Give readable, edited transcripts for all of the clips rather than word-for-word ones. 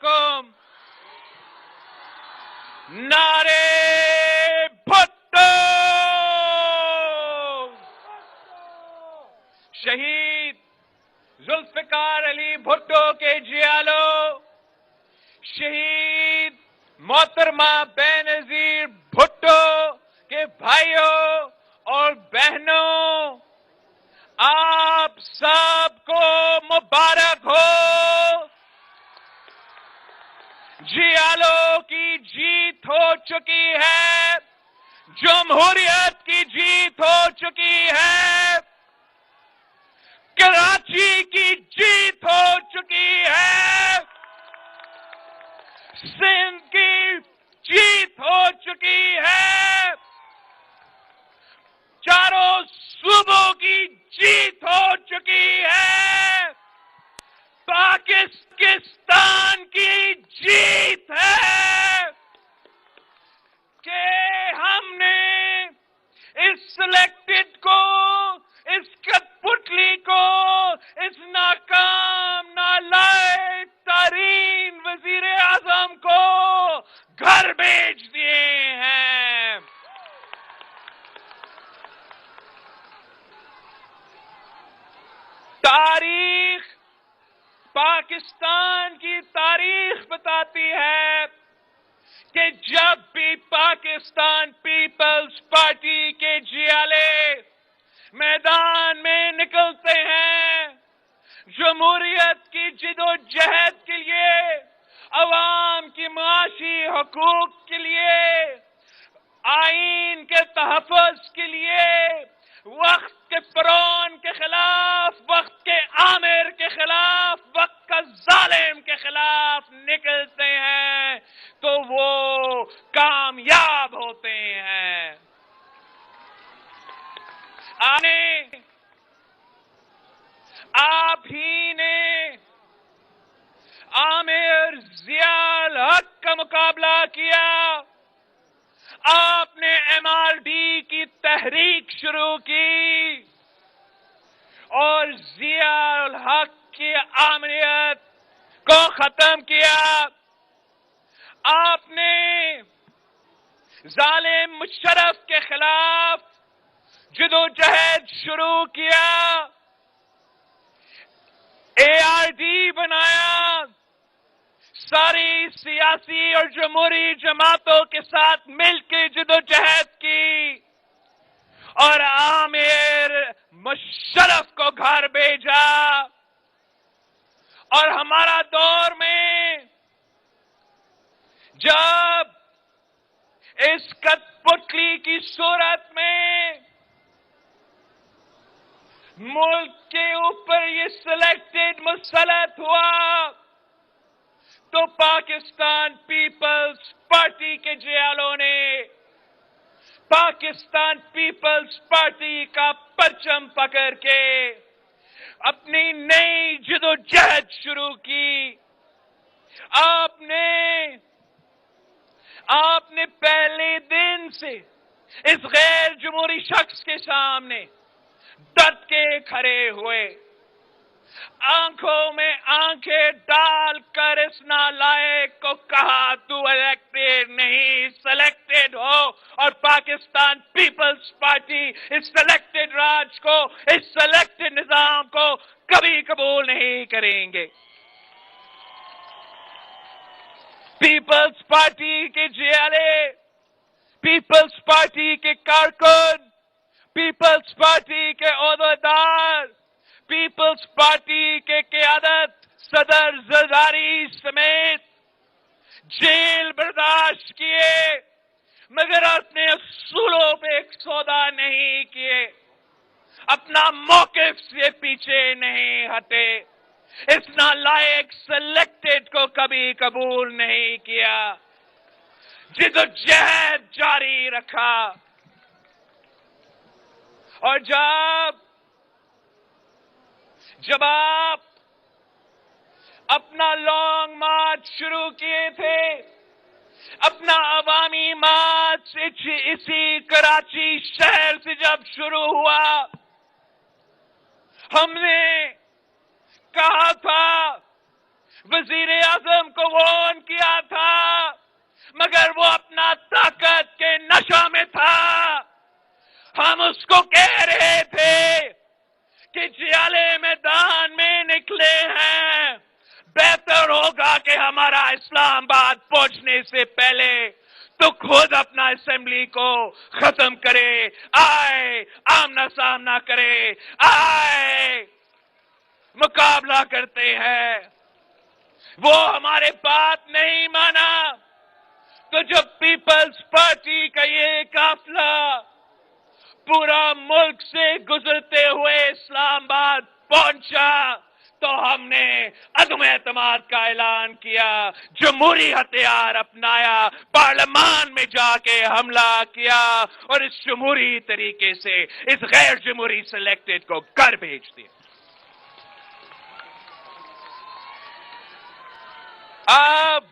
حکم نعرے بھٹو شہید ذوالفقار علی بھٹو کے جیالو شہید محترمہ بے نظیر بھٹو کے بھائیوں اور بہنوں آپ سب کو مبارک ہو. جیالو کی جیت ہو چکی ہے, جمہوریت کی جیت ہو چکی ہے, کراچی کی جیت ہو چکی ہے, سندھ کی جیت ہو چکی ہے, چاروں صوبوں کی جیت ہو چکی ہے, پاکستان کی جیت ہے کہ ہم نے اس سلیکٹڈ کو, اس کٹپتلی کو, اس ناکام نالائق ترین وزیر اعظم کو گھر بھیج دیے ہیں. تاریخ, پاکستان کی تاریخ بتاتی ہے کہ جب بھی پاکستان پیپلز پارٹی کے جیالے میدان میں نکلتے ہیں, جمہوریت کی جدوجہد کے لیے, عوام کی معاشی حقوق کے لیے, آئین کے تحفظ کے لیے, وقت کے فرعون کے خلاف, وقت کے آمر کے خلاف, وقت کا ظالم کے خلاف نکلتے ہیں تو وہ کامیاب ہوتے ہیں. آپ ہی نے عامر ضیاء الحق کا مقابلہ کیا, آپ نے MRD کی تحریک شروع کی اور ضیاء الحق کی آمریت کو ختم کیا. آپ نے ظالم مشرف کے خلاف جدوجہد شروع کیا, ARD بنایا, ساری سیاسی اور جمہوری جماعتوں کے ساتھ مل کے جدوجہد کی اور عامر مشرف کو گھر بھیجا. اور ہمارا دور میں جب اس کٹپتلی کی صورت میں ملک کے اوپر یہ سلیکٹڈ مسلط ہوا تو پاکستان پیپلز پارٹی کے جیالوں نے پاکستان پیپلز پارٹی کا پرچم پکڑ کے اپنی نئی جدوجہد شروع کی. آپ نے پہلے دن سے اس غیر جمہوری شخص کے سامنے ڈٹ کے کھڑے ہوئے, آنکھوں میں آنکھیں ڈال کر اس نالائق کو کہا تو الیکٹڈ نہیں, سلیکٹڈ ہو, اور پاکستان پیپلز پارٹی اس سلیکٹڈ راج کو, اس سلیکٹڈ نظام کو کبھی قبول نہیں کریں گے. پیپلز پارٹی کے جیالے, پیپلز پارٹی کے کارکن, پیپلز پارٹی کے عہدیدار, پیپلز پارٹی کے قیادت صدر زرداری سمیت جیل برداشت کیے, مگر اپنے اصولوں پہ ایک سودا نہیں کیے, اپنا موقف سے پیچھے نہیں ہٹے, اس نالائق سلیکٹڈ کو کبھی قبول نہیں کیا, جدوجہد جاری رکھا. اور جب آپ اپنا لانگ مارچ شروع کیے تھے, اپنا عوامی مارچ اسی کراچی شہر سے جب شروع ہوا, ہم نے کہا تھا وزیر اعظم کو وہ کہ ہمارا اسلام آباد پہنچنے سے پہلے تو خود اپنا اسمبلی کو ختم کرے، آئے آمنا سامنا کرے، آئے مقابلہ کرتے ہیں۔ وہ ہمارے بات نہیں مانا تو جب پیپلز پارٹی کا یہ قافلہ پورا ملک سے گزرتے ہوئے اسلام آباد پہنچا تو ہم نے عدم اعتماد کا اعلان کیا، جمہوری ہتھیار اپنایا، پارلیمان میں جا کے حملہ کیا اور اس جمہوری طریقے سے اس غیر جمہوری سلیکٹڈ کو گھر بھیج دیا۔ اب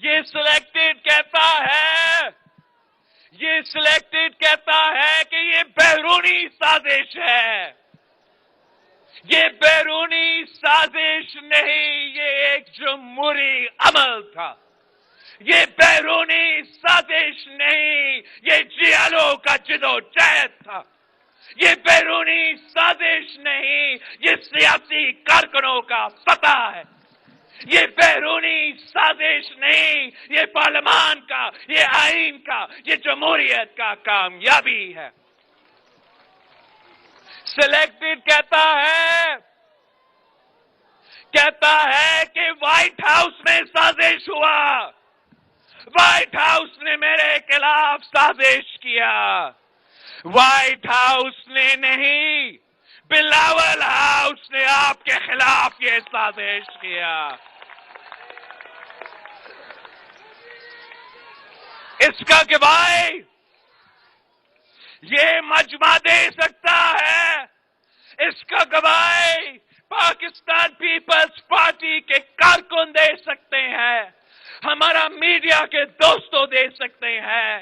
یہ سلیکٹڈ کہتا ہے، یہ سلیکٹڈ کہتا ہے کہ یہ بیرونی سازش ہے۔ یہ بیرونی سازش نہیں، یہ ایک جمہوری عمل تھا۔ یہ بیرونی سازش نہیں، یہ جیالو کا جدوجہد تھا۔ یہ بیرونی سازش نہیں، یہ سیاسی کارکنوں کا فتح ہے۔ یہ بیرونی سازش نہیں، یہ پارلیمان کا، یہ آئین کا، یہ جمہوریت کا کامیابی ہے۔ سلیکٹڈ کہتا ہے کہ وائٹ ہاؤس میں سازش ہوا، وائٹ ہاؤس نے میرے خلاف سازش کیا۔ وائٹ ہاؤس نے نہیں، بلاول ہاؤس نے آپ کے خلاف یہ سازش کیا۔ اس کا گواہ یہ مجمع دے سکتا ہے، اس کا گواہ پاکستان پیپلز پارٹی کے کارکن دے سکتے ہیں، ہمارا میڈیا کے دوستوں دے سکتے ہیں،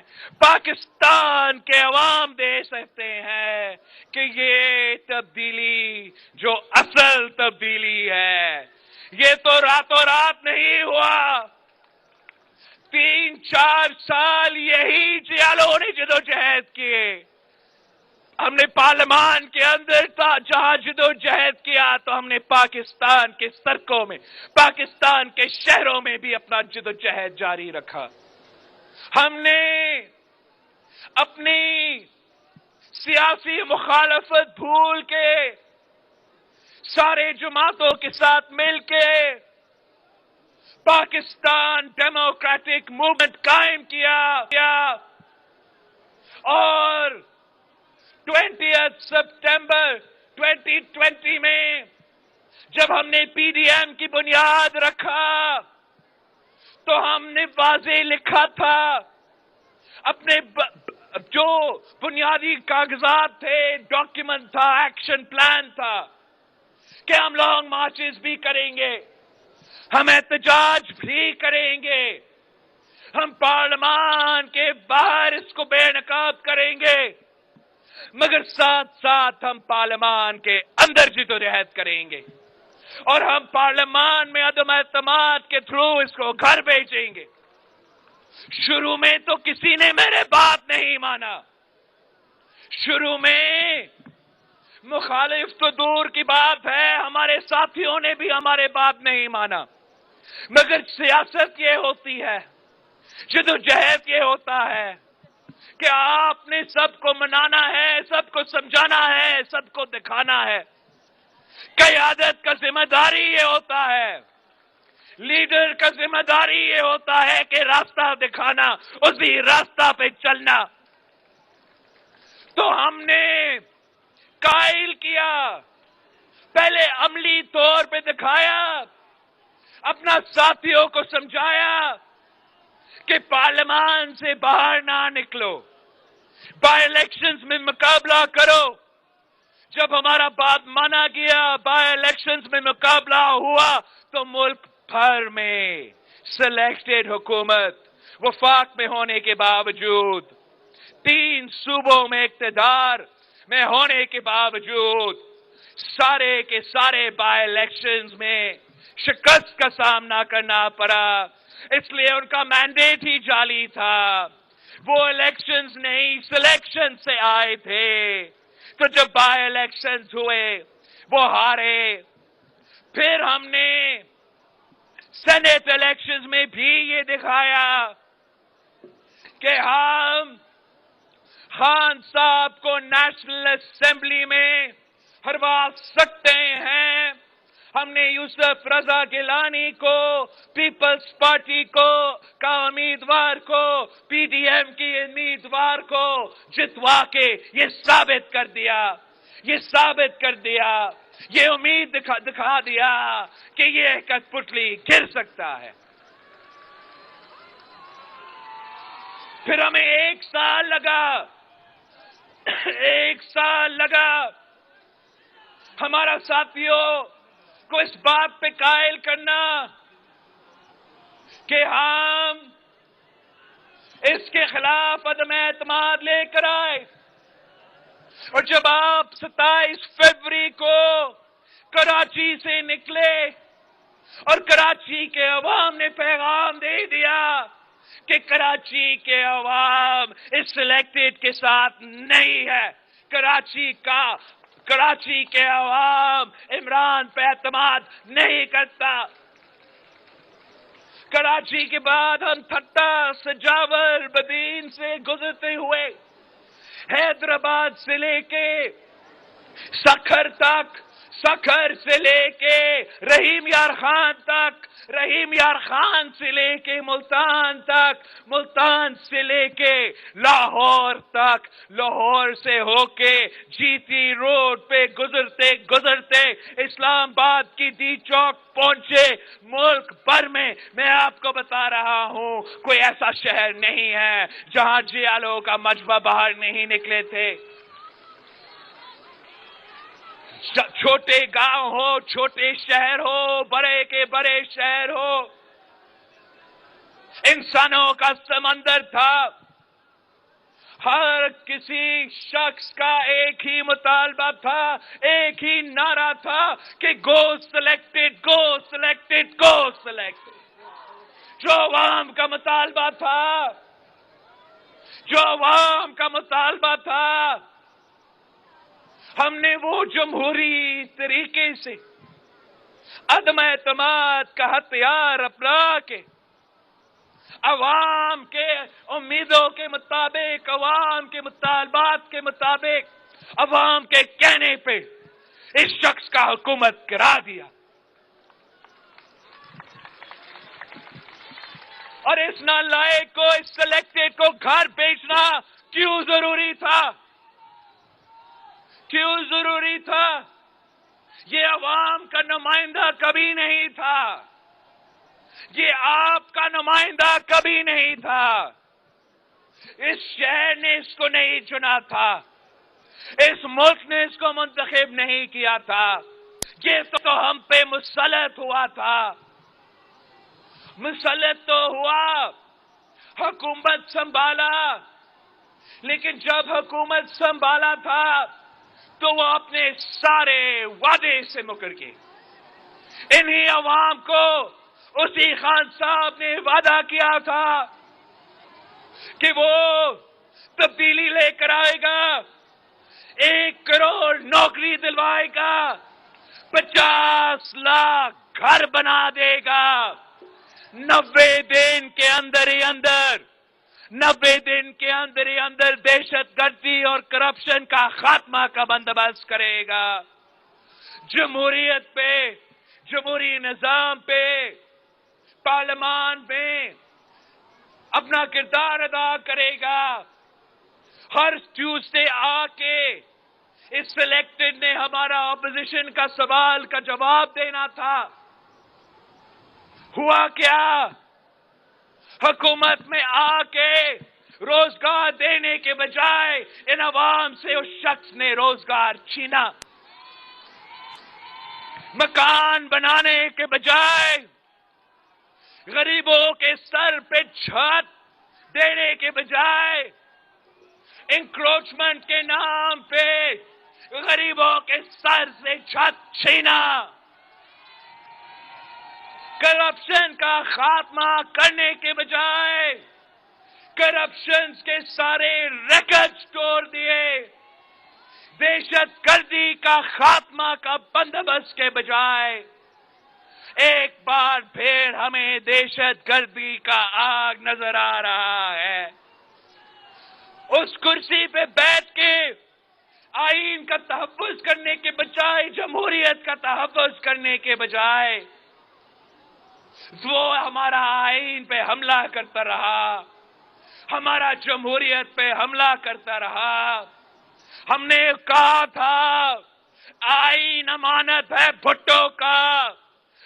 پاکستان کے عوام دے سکتے ہیں کہ یہ تبدیلی جو اصل تبدیلی ہے یہ تو راتوں رات نہیں ہوا۔ 3-4 سال یہی جیالوں نے جدوجہد کیے۔ ہم نے پارلیمان کے اندر جہاں جدوجہد کیا تو ہم نے پاکستان کے سڑکوں میں، پاکستان کے شہروں میں بھی اپنا جدوجہد جاری رکھا۔ ہم نے اپنی سیاسی مخالفت بھول کے سارے جماعتوں کے ساتھ مل کے پاکستان ڈیموکریٹک موومنٹ قائم کیا اور 20 سپٹمبر 2020 میں جب ہم نے پی ڈی ایم کی بنیاد رکھا تو ہم نے واضح لکھا تھا اپنے جو بنیادی کاغذات تھے، ڈاکیومنٹ تھا، ایکشن پلان تھا کہ ہم لانگ مارچز بھی کریں گے، ہم احتجاج بھی کریں گے، ہم پارلیمان کے باہر اس کو بے نقاب کریں گے، مگر ساتھ ساتھ ہم پارلیمان کے اندر جدوجہد کریں گے اور ہم پارلیمان میں عدم اعتماد کے تھرو اس کو گھر بھیجیں گے۔ شروع میں تو کسی نے میرے بات نہیں مانا، شروع میں مخالف تو دور کی بات ہے، ہمارے ساتھیوں نے بھی ہمارے بات نہیں مانا، مگر سیاست یہ ہوتی ہے، جدوجہد یہ ہوتا ہے کہ آپ نے سب کو منانا ہے، سب کو سمجھانا ہے، سب کو دکھانا ہے۔ قیادت کا ذمہ داری یہ ہوتا ہے، لیڈر کا ذمہ داری یہ ہوتا ہے کہ راستہ دکھانا، اسی راستہ پہ چلنا۔ تو ہم نے قائل کیا، پہلے عملی طور پہ دکھایا، اپنا ساتھیوں کو سمجھایا کہ پارلیمان سے باہر نہ نکلو، بائی الیکشنز میں مقابلہ کرو۔ جب ہمارا بات مانا گیا، بائی الیکشنز میں مقابلہ ہوا تو ملک بھر میں سلیکٹڈ حکومت وفاق میں ہونے کے باوجود، 3 صوبوں میں اقتدار میں ہونے کے باوجود سارے کے سارے بائی الیکشنز میں شکست کا سامنا کرنا پڑا، اس لیے ان کا مینڈیٹ ہی جعلی تھا، وہ الیکشنز نہیں سلیکشن سے آئے تھے۔ تو جب بائی الیکشنز ہوئے، وہ ہارے. پھر ہم نے سینٹ الیکشنز میں بھی یہ دکھایا کہ ہم خان صاحب کو نیشنل اسمبلی میں ہروا سکتے ہیں. ہم نے یوسف رضا گیلانی کو پیپلز پارٹی کا امیدوار کو پی ڈی ایم کی امیدوار کو جتوا کے یہ ثابت کر دیا, یہ امید دکھا دیا کہ یہ کٹھ پتلی گر سکتا ہے. پھر ہمیں ایک سال لگا ہمارا ساتھیوں کو اس بات پہ قائل کرنا کہ ہم اس کے خلاف عدم اعتماد لے کر آئے. اور جب آپ 27 فروری کو کراچی سے نکلے اور کراچی کے عوام نے پیغام دے دیا کہ کراچی کے عوام اس سلیکٹڈ کے ساتھ نہیں ہے, کراچی کے عوام عمران پہ اعتماد نہیں کرتا. کراچی کے بعد ہم تھٹا, سجاول, بدین سے گزرتے ہوئے حیدرآباد سے لے کے سکھر تک, سکھر سے لے کے رحیم یار خان تک, رحیم یار خان سے لے کے ملتان تک, ملتان سے لے کے لاہور تک, لاہور سے ہو کے جی ٹی روڈ پہ گزرتے گزرتے اسلام آباد کی ڈی چوک پہنچے. ملک بھر میں آپ کو بتا رہا ہوں کوئی ایسا شہر نہیں ہے جہاں جیالوں کا مجمع باہر نہیں نکلے تھے. چھوٹے گاؤں ہو, چھوٹے شہر ہو, بڑے کے بڑے شہر ہو, انسانوں کا سمندر تھا. ہر کسی شخص کا ایک ہی مطالبہ تھا, ایک ہی نعرہ تھا کہ گو سلیکٹڈ, گو سلیکٹڈ, گو سلیکٹڈ. جو عوام کا مطالبہ تھا, جو عوام کا مطالبہ تھا, ہم نے وہ جمہوری طریقے سے عدم اعتماد کا ہتھیار اپنا کے عوام کے امیدوں کے مطابق, عوام کے مطالبات کے مطابق, عوام کے کہنے پہ اس شخص کا حکومت کرا دیا. اور اس نالائق کو, اس سلیکٹڈ کو گھر بیچنا کیوں ضروری تھا؟ کیوں ضروری تھا؟ یہ عوام کا نمائندہ کبھی نہیں تھا, یہ آپ کا نمائندہ کبھی نہیں تھا. اس شہر نے اس کو نہیں چنا تھا, اس ملک نے اس کو منتخب نہیں کیا تھا. یہ تو ہم پہ مسلط ہوا تھا, مسلط تو ہوا, حکومت سنبھالا. لیکن جب حکومت سنبھالا تھا تو وہ اپنے سارے وعدے سے مکر گئے. انہی عوام کو اسی خان صاحب نے وعدہ کیا تھا کہ وہ تبدیلی لے کر آئے گا, 1 کروڑ نوکری دلوائے گا, 50 لاکھ گھر بنا دے گا, 90 دن کے اندر ہی اندر, 90 دن کے اندر ہی اندر دہشت گردی اور کرپشن کا خاتمہ کا بندوبست کرے گا, جمہوریت پہ, جمہوری نظام پہ, پارلیمان میں اپنا کردار ادا کرے گا. ہر ٹیوزڈے آ کے اس سلیکٹڈ نے ہمارا اپوزیشن کا سوال کا جواب دینا تھا. ہوا کیا؟ حکومت میں آ کے روزگار دینے کے بجائے ان عوام سے اس شخص نے روزگار چھینا. مکان بنانے کے بجائے غریبوں کے سر پہ چھت دینے کے بجائے انکروچمنٹ کے نام پہ غریبوں کے سر سے چھت چھینا. کرپشن کا خاتمہ کرنے کے بجائے کرپشن کے سارے ریکارڈز توڑ دیے. دہشت گردی کا خاتمہ کا بندوبست کے بجائے ایک بار پھر ہمیں دہشت گردی کا آگ نظر آ رہا ہے. اس کرسی پہ بیٹھ کے آئین کا تحفظ کرنے کے بجائے، جمہوریت کا تحفظ کرنے کے بجائے وہ ہمارا آئین پہ حملہ کرتا رہا، ہمارا جمہوریت پہ حملہ کرتا رہا. ہم نے کہا تھا آئین امانت ہے بھٹو کا،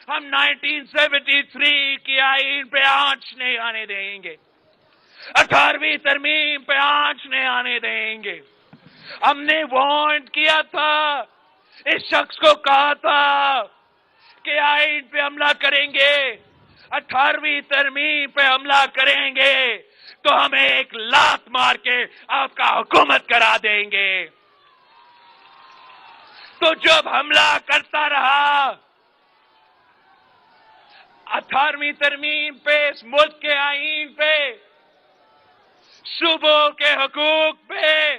ہم 1973 کی آئین پہ آنچ نہیں آنے دیں گے، 18ویں ترمیم پہ آنچ نہیں آنے دیں گے. ہم نے وارنٹ کیا تھا، اس شخص کو کہا تھا کہ آئین پہ حملہ کریں گے، 18ویں ترمیم پہ حملہ کریں گے تو ہمیں ایک لات مار کے آپ کا حکومت کرا دیں گے. تو جب حملہ کرتا رہا 18ویں ترمیم پہ، اس ملک کے آئین پہ، صوبوں کے حقوق پہ،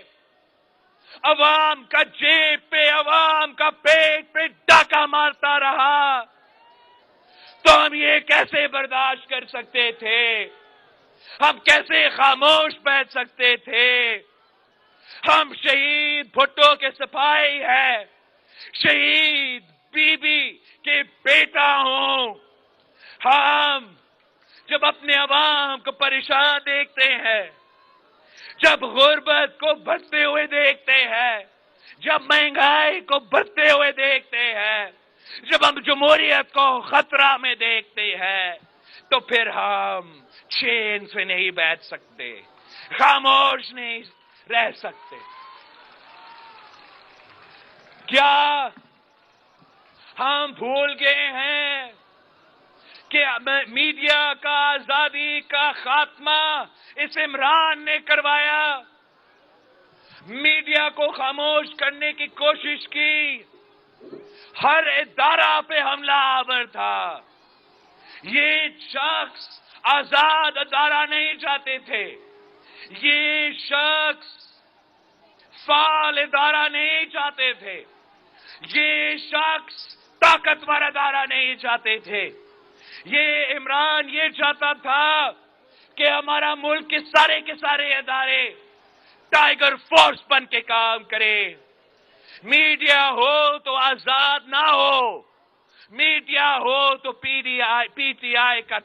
عوام کا جیب پہ، عوام کا پیٹ پہ ڈاکہ مارتا رہا، تو ہم یہ کیسے برداشت کر سکتے تھے؟ ہم کیسے خاموش بیٹھ سکتے تھے؟ ہم شہید بھٹو کے سپاہی ہیں، شہید بی بی کے بیٹا ہوں. ہم جب اپنے عوام کو پریشان دیکھتے ہیں، جب غربت کو بڑھتے ہوئے دیکھتے ہیں، جب مہنگائی کو بڑھتے ہوئے دیکھتے ہیں، جب ہم جمہوریت کو خطرہ میں دیکھتے ہیں، تو پھر ہم چین سے نہیں بیٹھ سکتے، خاموش نہیں رہ سکتے. کیا ہم بھول گئے ہیں کہ میڈیا کا آزادی کا خاتمہ اس عمران نے کروایا؟ میڈیا کو خاموش کرنے کی کوشش کی، ہر ادارہ پہ حملہ آور تھا. یہ شخص آزاد ادارہ نہیں چاہتے تھے، یہ شخص فعال ادارہ نہیں چاہتے تھے، یہ شخص طاقتور ادارہ نہیں چاہتے تھے. یہ عمران یہ چاہتا تھا کہ ہمارا ملک کے سارے ادارے ٹائیگر فورس بن کے کام کرے. میڈیا ہو تو آزاد نہ ہو، میڈیا ہو تو پی ٹی آئی کا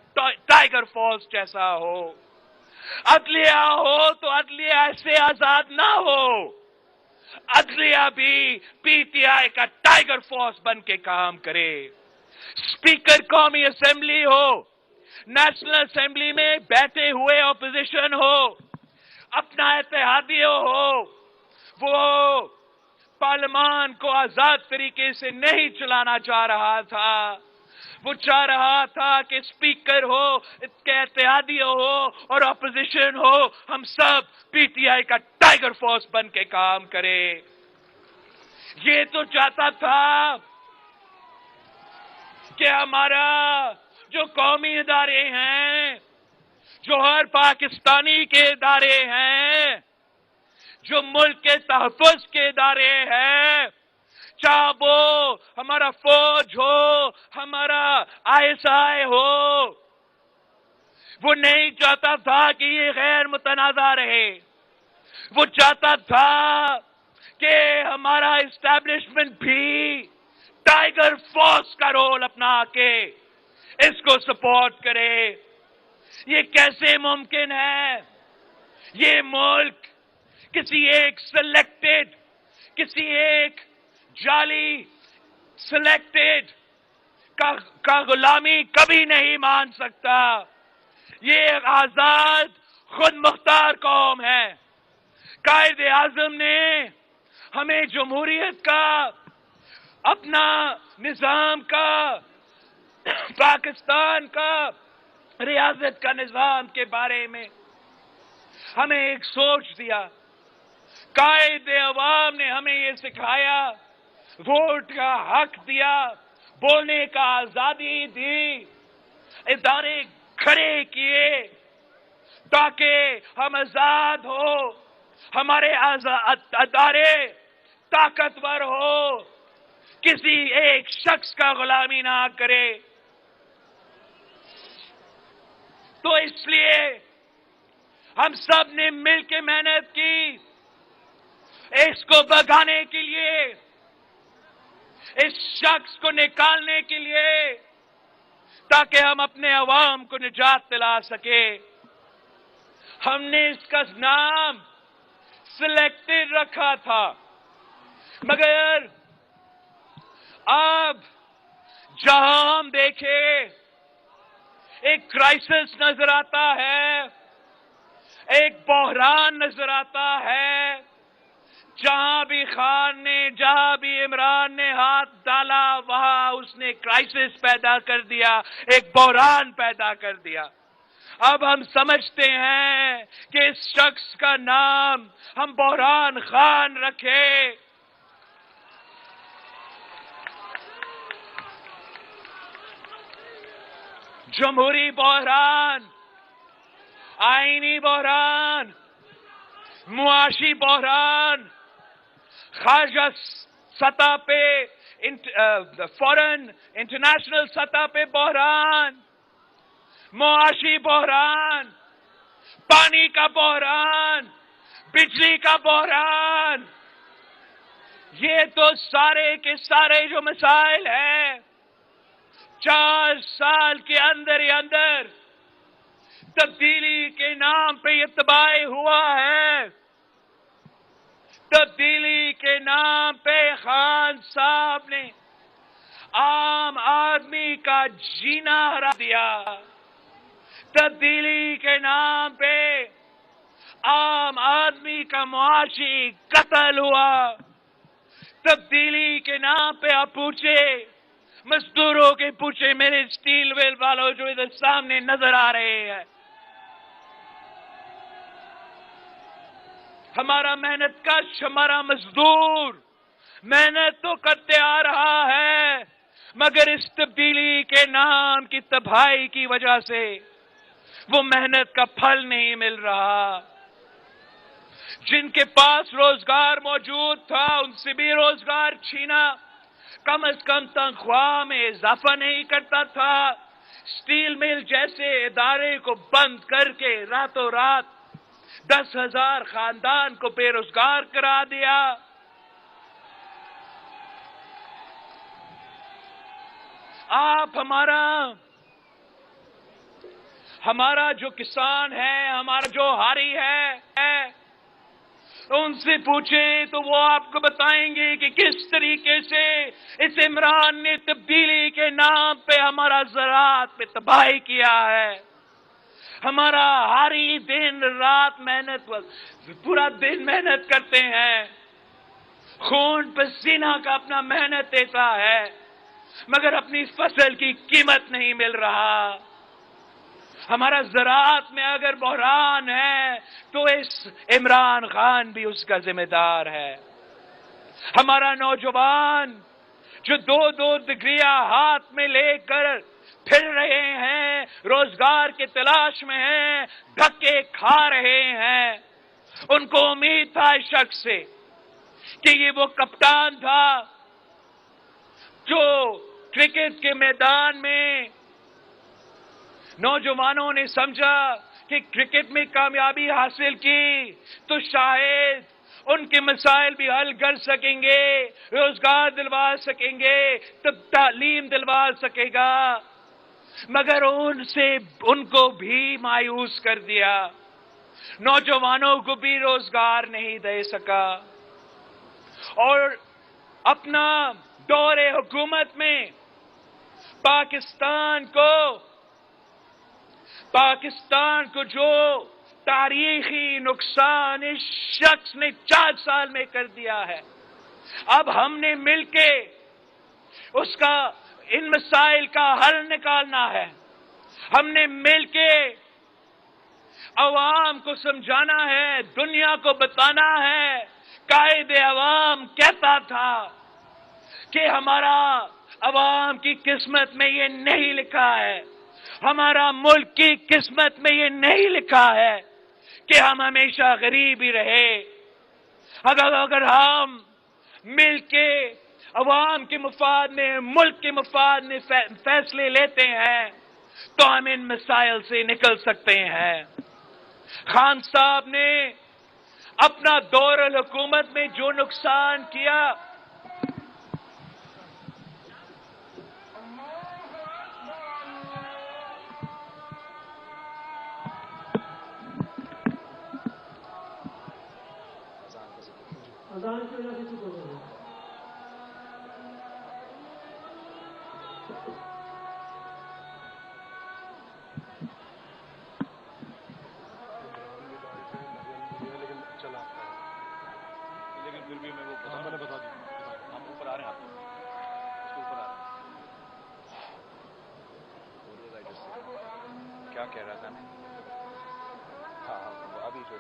ٹائیگر فورس جیسا ہو، عدلیہ ہو تو عدلیہ سے آزاد نہ ہو، عدلیہ بھی پی ٹی آئی کا ٹائیگر فورس بن کے کام کرے. اسپیکر قومی اسمبلی ہو، نیشنل اسمبلی میں بیٹھے ہوئے اپوزیشن ہو، اپنا اتحادی ہو، وہ پارلیمان کو آزاد طریقے سے نہیں چلانا چاہ رہا تھا. وہ چاہ رہا تھا کہ اسپیکر ہو، اس کے اتحادی ہو اور اپوزیشن ہو، ہم سب پی ٹی آئی کا ٹائیگر فورس بن کے کام کرے. یہ تو چاہتا تھا کہ ہمارا جو قومی ادارے ہیں، جو ہر پاکستانی کے ادارے ہیں، جو ملک کے تحفظ کے ادارے ہیں، چاہے وہ ہمارا فوج ہو، ہمارا آئی ایس آئی ہو، وہ نہیں چاہتا تھا کہ یہ غیر متنازع رہے. وہ چاہتا تھا کہ ہمارا اسٹیبلشمنٹ بھی ٹائیگر فورس کا رول اپنا کے اس کو سپورٹ کرے. یہ کیسے ممکن ہے؟ یہ ملک کسی ایک سلیکٹڈ، کسی ایک جعلی سلیکٹڈ کا غلامی کبھی نہیں مان سکتا. یہ ایک آزاد خود مختار قوم ہے. قائد اعظم نے ہمیں جمہوریت کا، اپنا نظام کا، پاکستان کا ریاست کا نظام کے بارے میں ہمیں ایک سوچ دیا. قائد عوام نے ہمیں یہ سکھایا، ووٹ کا حق دیا، بولنے کا آزادی دی، ادارے کھڑے کیے تاکہ ہم آزاد ہو. ہمارے ادارے طاقتور ہو، کسی ایک شخص کا غلامی نہ کرے۔ تو اس لیے ہم سب نے مل کے محنت کی اس کو بھگانے کے لیے، اس شخص کو نکالنے کے لیے، تاکہ ہم اپنے عوام کو نجات دلا سکے۔ ہم نے اس کا نام سلیکٹڈ رکھا تھا، مگر اب جہاں ہم دیکھیں ایک کرائسس نظر آتا ہے، ایک بحران نظر آتا ہے، جہاں بھی خان نے، جہاں بھی عمران نے ہاتھ ڈالا وہاں اس نے کرائسس پیدا کر دیا، ایک بحران پیدا کر دیا۔ اب ہم سمجھتے ہیں کہ اس شخص کا نام ہم بحران خان رکھیں۔ جمہوری بحران، آئینی بحران، معاشی بحران، خارجہ سطح پہ، فورن انٹرنیشنل سطح پہ بحران، معاشی بحران، پانی کا بحران، بجلی کا بحران، یہ تو سارے کے سارے جو مسائل ہیں 4 سال کے اندر ہی اندر تبدیلی کے نام پہ یہ تباہی ہوا ہے۔ تبدیلی کے نام پہ خان صاحب نے عام آدمی کا جینا ہرا دیا۔ تبدیلی کے نام پہ عام آدمی کا معاشی قتل ہوا۔ تبدیلی کے نام پہ آپ پوچھے مزدوروں کے، پوچھے میرے اسٹیل ویل والوں جو ادھر سامنے نظر آ رہے ہیں، ہمارا محنت کش، ہمارا مزدور محنت تو کرتے آ رہا ہے، مگر اس تبدیلی کے نام کی تباہی کی وجہ سے وہ محنت کا پھل نہیں مل رہا۔ جن کے پاس روزگار موجود تھا ان سے بھی روزگار چھینا، کم از کم تنخواہ میں اضافہ نہیں کرتا تھا، اسٹیل مل جیسے ادارے کو بند کر کے راتوں رات 10,000 خاندان کو بے روزگار کرا دیا۔ آپ ہمارا جو کسان ہے، ہمارا جو ہاری ہے، ان سے پوچھیں تو وہ آپ کو بتائیں گے کہ کس طریقے سے اس عمران نے تبدیلی کے نام پہ ہمارا زراعت پہ تباہی کیا ہے۔ ہمارا ہاری دن رات محنت، پورا دن محنت کرتے ہیں، خون پسینہ کا اپنا محنت دیتا ہے، مگر اپنی فصل کی قیمت نہیں مل رہا۔ ہمارا زراعت میں اگر بحران ہے تو اس عمران خان بھی اس کا ذمہ دار ہے۔ ہمارا نوجوان جو 2 ڈگریاں ہاتھ میں لے کر پھر رہے ہیں، روزگار کی تلاش میں ہیں، دھکے کھا رہے ہیں، ان کو امید تھا اس شخص سے کہ یہ وہ کپتان تھا جو کرکٹ کے میدان میں نوجوانوں نے سمجھا کہ کرکٹ میں کامیابی حاصل کی تو شاید ان کے مسائل بھی حل کر سکیں گے، روزگار دلوا سکیں گے، تعلیم دلوا سکے گا، مگر ان کو بھی مایوس کر دیا، نوجوانوں کو بھی روزگار نہیں دے سکا، اور اپنا دور حکومت میں پاکستان کو جو تاریخی نقصان اس شخص نے 4 سال میں کر دیا ہے، اب ہم نے مل کے ان مسائل کا حل نکالنا ہے۔ ہم نے مل کے عوام کو سمجھانا ہے، دنیا کو بتانا ہے۔ قائد عوام کہتا تھا کہ ہمارا عوام کی قسمت میں یہ نہیں لکھا ہے، ہمارا ملک کی قسمت میں یہ نہیں لکھا ہے کہ ہم ہمیشہ غریب ہی رہے۔ اگر ہم مل کے عوام کے مفاد میں، ملک کے مفاد میں فیصلے لیتے ہیں تو ہم ان مسائل سے نکل سکتے ہیں۔ خان صاحب نے اپنا دور الحکومت میں جو نقصان کیا، پھر بھی میں وہ بتا دوں ہم اوپر آ رہے ہیں، آپ اس کے اوپر آ رہے ہیں۔ کیا کہہ رہا تھا میں؟ ہاں ابھی جو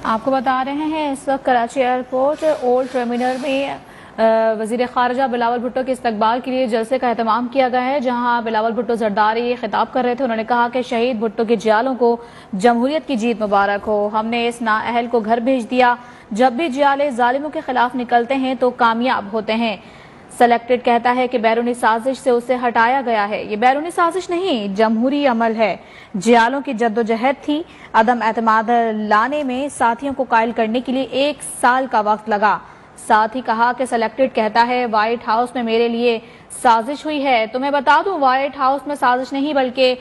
آپ کو بتا رہے ہیں اس وقت کراچی ایئرپورٹ اولڈ ٹرمینل میں وزیر خارجہ بلاول بھٹو کے استقبال کے لیے جلسے کا اہتمام کیا گیا ہے، جہاں بلاول بھٹو زرداری خطاب کر رہے تھے۔ انہوں نے کہا کہ شہید بھٹو کے جیالوں کو جمہوریت کی جیت مبارک ہو، ہم نے اس نااہل کو گھر بھیج دیا، جب بھی جیالے ظالموں کے خلاف نکلتے ہیں تو کامیاب ہوتے ہیں۔ سلیکٹڈ کہتا ہے کہ بیرونی سازش سے اسے ہٹایا گیا ہے، یہ بیرونی سازش نہیں، جمہوری عمل ہے۔ جیالوں کی جدوجہد تھی، عدم اعتماد لانے میں ساتھیوں کو قائل کرنے کے لیے 1 سال کا وقت لگا۔ ساتھ ہی کہا کہ سلیکٹڈ کہتا ہے وائٹ ہاؤس میں میرے لیے سازش ہوئی ہے، تو میں بتا دوں وائٹ ہاؤس میں سازش نہیں بلکہ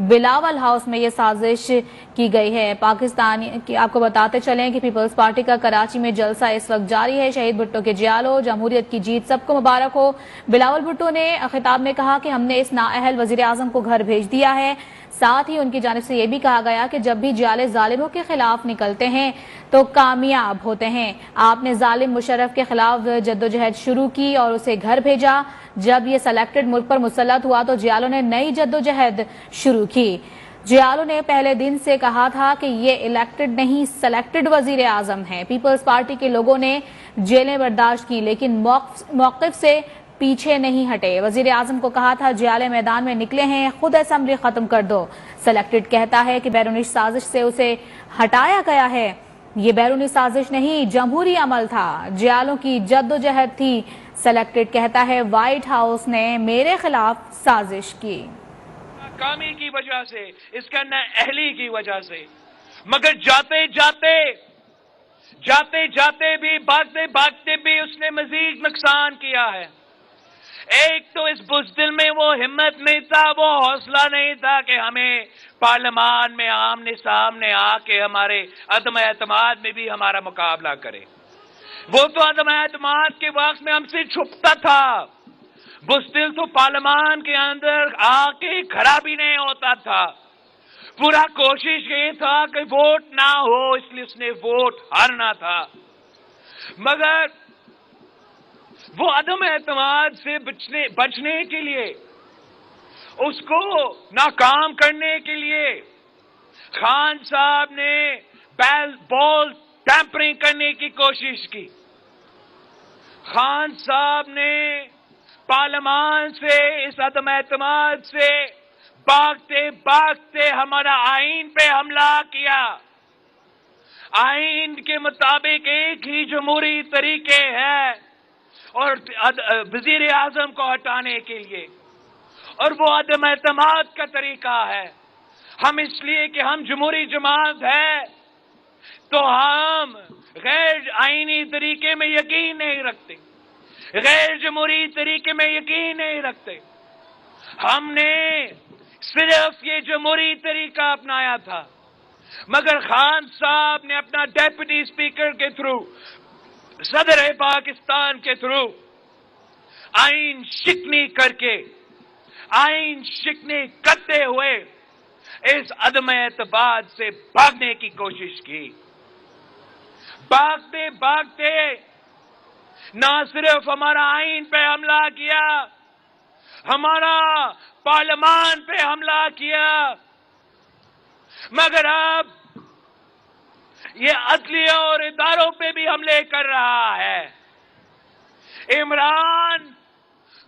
بلاول ہاؤس میں یہ سازش کی گئی ہے۔ پاکستان کی آپ کو بتاتے چلیں کہ پیپلز پارٹی کا کراچی میں جلسہ اس وقت جاری ہے۔ شہید بھٹو کے جیالوں، جمہوریت کی جیت سب کو مبارک ہو۔ بلاول بھٹو نے خطاب میں کہا کہ ہم نے اس نااہل وزیر اعظم کو گھر بھیج دیا ہے۔ ساتھ ہی ان کی جانب سے یہ بھی کہا گیا کہ جب بھی جیالے ظالموں کے خلاف نکلتے ہیں تو کامیاب ہوتے ہیں۔ آپ نے ظالم مشرف کے خلاف جدوجہد شروع کی اور اسے گھر بھیجا، جب یہ سلیکٹڈ ملک پر مسلط ہوا تو جیالوں نے نئی جدوجہد شروع کی۔ جیالوں نے پہلے دن سے کہا تھا کہ یہ الیکٹڈ نہیں سلیکٹڈ وزیر اعظم ہیں۔ پیپلز پارٹی کے لوگوں نے جیلیں برداشت کی لیکن موقف سے پیچھے نہیں ہٹے۔ وزیر اعظم کو کہا تھا جیالے میدان میں نکلے ہیں، خود اسمبلی ختم کر دو۔ سلیکٹڈ کہتا ہے کہ بیرونی سازش سے اسے ہٹایا گیا ہے، یہ بیرونی سازش نہیں، جمہوری عمل تھا، جیالوں کی جدوجہد تھی۔ سلیکٹڈ کہتا ہے وائٹ ہاؤس نے میرے خلاف سازش کی، ناکامی کی وجہ سے، اس کا نااہلی کی وجہ سے، مگر جاتے جاتے بھی، بھاگتے بھاگتے بھی اس نے مزید نقصان کیا ہے۔ ایک تو اس بزدل میں وہ ہمت نہیں تھا، وہ حوصلہ نہیں تھا کہ ہمیں پارلیمان میں آمنے سامنے آ کے ہمارے عدم اعتماد میں بھی ہمارا مقابلہ کرے۔ وہ تو عدم اعتماد کے وقت میں ہم سے چھپتا تھا، بزدل تو پارلیمان کے اندر آ کے کھڑا بھی نہیں ہوتا تھا۔ پورا کوشش یہ تھا کہ ووٹ نہ ہو، اس لیے اس نے ووٹ ہارنا تھا، مگر وہ عدم اعتماد سے بچنے کے لیے، اس کو ناکام کرنے کے لیے خان صاحب نے بال ٹیمپرنگ کرنے کی کوشش کی۔ خان صاحب نے پارلیمان سے، اس عدم اعتماد سے بھاگتے بھاگتے ہمارا آئین پہ حملہ کیا۔ آئین کے مطابق ایک ہی جمہوری طریقے ہے اور وزیر اعظم کو ہٹانے کے لیے، اور وہ عدم اعتماد کا طریقہ ہے۔ ہم اس لیے کہ ہم جمہوری جماعت ہے تو ہم غیر آئینی طریقے میں یقین نہیں رکھتے، غیر جمہوری طریقے میں یقین نہیں رکھتے۔ ہم نے صرف یہ جمہوری طریقہ اپنایا تھا، مگر خان صاحب نے اپنا ڈیپٹی اسپیکر کے تھرو، صدر پاکستان کے تھرو آئین شکنی کر کے، آئین شکنی کرتے ہوئے اس عدم اعتماد سے بھاگنے کی کوشش کی۔ بھاگتے بھاگتے نہ صرف ہمارا آئین پہ حملہ کیا، ہمارا پارلیمان پہ حملہ کیا، مگر اب یہ عدلیہ اور اداروں پہ بھی حملے کر رہا ہے۔ عمران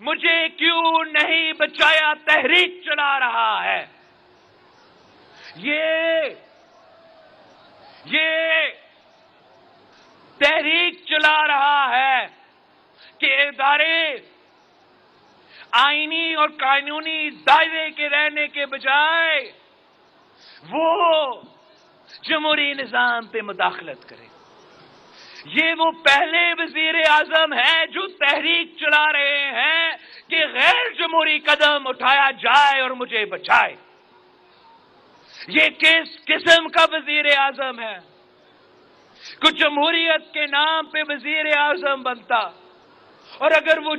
مجھے کیوں نہیں بچایا تحریک چلا رہا ہے۔ یہ تحریک چلا رہا ہے کہ ادارے آئینی اور قانونی دائرے کے رہنے کے بجائے وہ جمہوری نظام پہ مداخلت کرے. یہ وہ پہلے وزیر اعظم ہیں جو تحریک چلا رہے ہیں کہ غیر جمہوری قدم اٹھایا جائے اور مجھے بچائے. یہ کس قسم کا وزیر اعظم ہے؟ کچھ جمہوریت کے نام پہ وزیر اعظم بنتا اور اگر وہ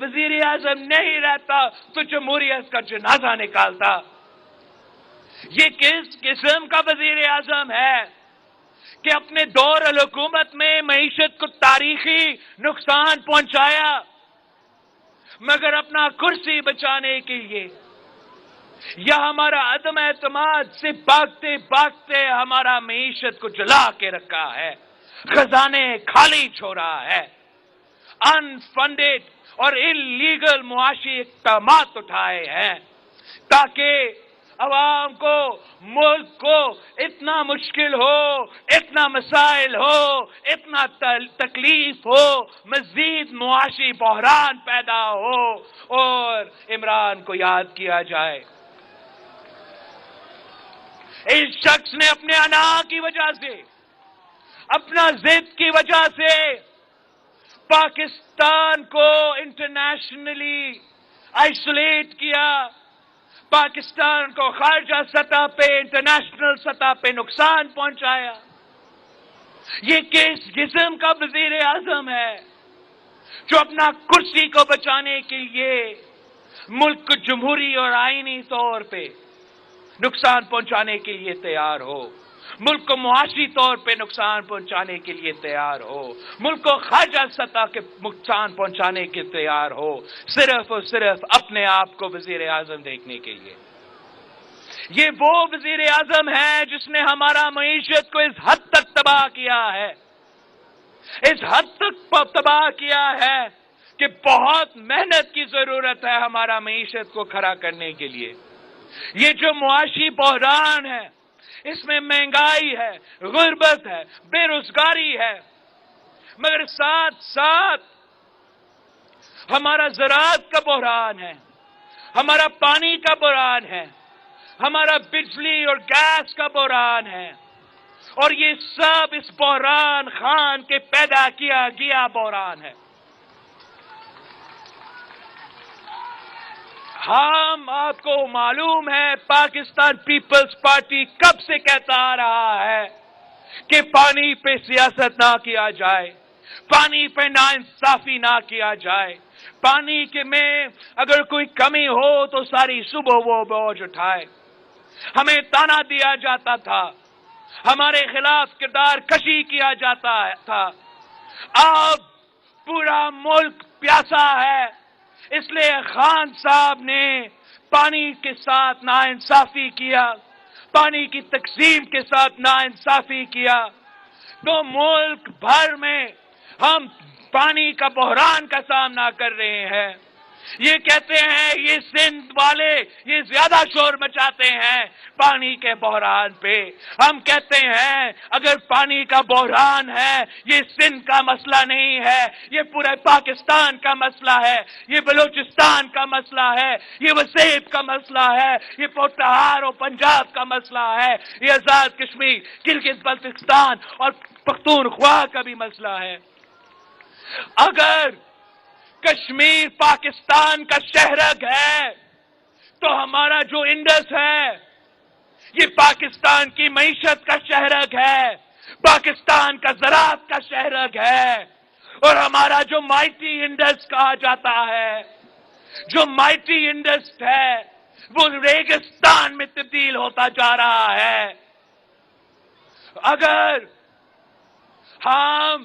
وزیر اعظم نہیں رہتا تو جمہوریت کا جنازہ نکالتا. یہ کس قسم کا وزیر اعظم ہے کہ اپنے دور الحکومت میں معیشت کو تاریخی نقصان پہنچایا مگر اپنا کرسی بچانے کے لیے یا ہمارا عدم اعتماد سے بھاگتے بھاگتے ہمارا معیشت کو جلا کے رکھا ہے, خزانے خالی چھوڑا ہے, انفنڈڈ اور انلیگل معاشی اقدامات اٹھائے ہیں تاکہ عوام کو, ملک کو اتنا مشکل ہو, اتنا مسائل ہو, اتنا تکلیف ہو, مزید معاشی بحران پیدا ہو اور عمران کو یاد کیا جائے. اس شخص نے اپنے انا کی وجہ سے, اپنا ضد کی وجہ سے پاکستان کو انٹرنیشنلی آئسولیٹ کیا, پاکستان کو خارجہ سطح پہ, انٹرنیشنل سطح پہ نقصان پہنچایا. یہ کس قسم کا وزیر اعظم ہے جو اپنا کرسی کو بچانے کے لیے ملک کو جمہوری اور آئینی طور پہ نقصان پہنچانے کے لیے تیار ہو, ملک کو معاشی طور پہ نقصان پہنچانے کے لیے تیار ہو, ملک کو خارجہ سطح کے نقصان پہنچانے کے تیار ہو, صرف اور صرف اپنے آپ کو وزیر اعظم دیکھنے کے لیے. یہ وہ وزیر اعظم ہے جس نے ہمارا معیشت کو اس حد تک تباہ کیا ہے, اس حد تک تباہ کیا ہے کہ بہت محنت کی ضرورت ہے ہمارا معیشت کو کھڑا کرنے کے لیے. یہ جو معاشی بحران ہے, اس میں مہنگائی ہے, غربت ہے, بے روزگاری ہے, مگر ساتھ ساتھ ہمارا زراعت کا بحران ہے, ہمارا پانی کا بحران ہے, ہمارا بجلی اور گیس کا بحران ہے, اور یہ سب اس بحران خان کے پیدا کیا گیا بحران ہے. ہم, آپ کو معلوم ہے, پاکستان پیپلز پارٹی کب سے کہتا آ رہا ہے کہ پانی پہ سیاست نہ کیا جائے, پانی پہ ناانصافی نہ کیا جائے, پانی کے میں اگر کوئی کمی ہو تو ساری صبح وہ بوجھ اٹھائے. ہمیں تانا دیا جاتا تھا, ہمارے خلاف کردار کشی کیا جاتا تھا. اب پورا ملک پیاسا ہے, اس لیے خان صاحب نے پانی کے ساتھ ناانصافی کیا, پانی کی تقسیم کے ساتھ ناانصافی کیا, تو ملک بھر میں ہم پانی کا بحران کا سامنا کر رہے ہیں. یہ کہتے ہیں یہ سندھ والے یہ زیادہ شور مچاتے ہیں پانی کے بحران پہ. ہم کہتے ہیں اگر پانی کا بحران ہے یہ سندھ کا مسئلہ نہیں ہے, یہ پورے پاکستان کا مسئلہ ہے, یہ بلوچستان کا مسئلہ ہے, یہ وسیب کا مسئلہ ہے, یہ پوٹہار اور پنجاب کا مسئلہ ہے, یہ آزاد کشمیر, گلگت بلتستان اور پختونخوا کا بھی مسئلہ ہے. اگر کشمیر پاکستان کا شہرگ ہے تو ہمارا جو انڈس ہے یہ پاکستان کی معیشت کا شہرگ ہے, پاکستان کا زراعت کا شہرگ ہے, اور ہمارا جو مائٹی انڈس کہا جاتا ہے, جو مائٹی انڈس ہے وہ ریگستان میں تبدیل ہوتا جا رہا ہے. اگر ہم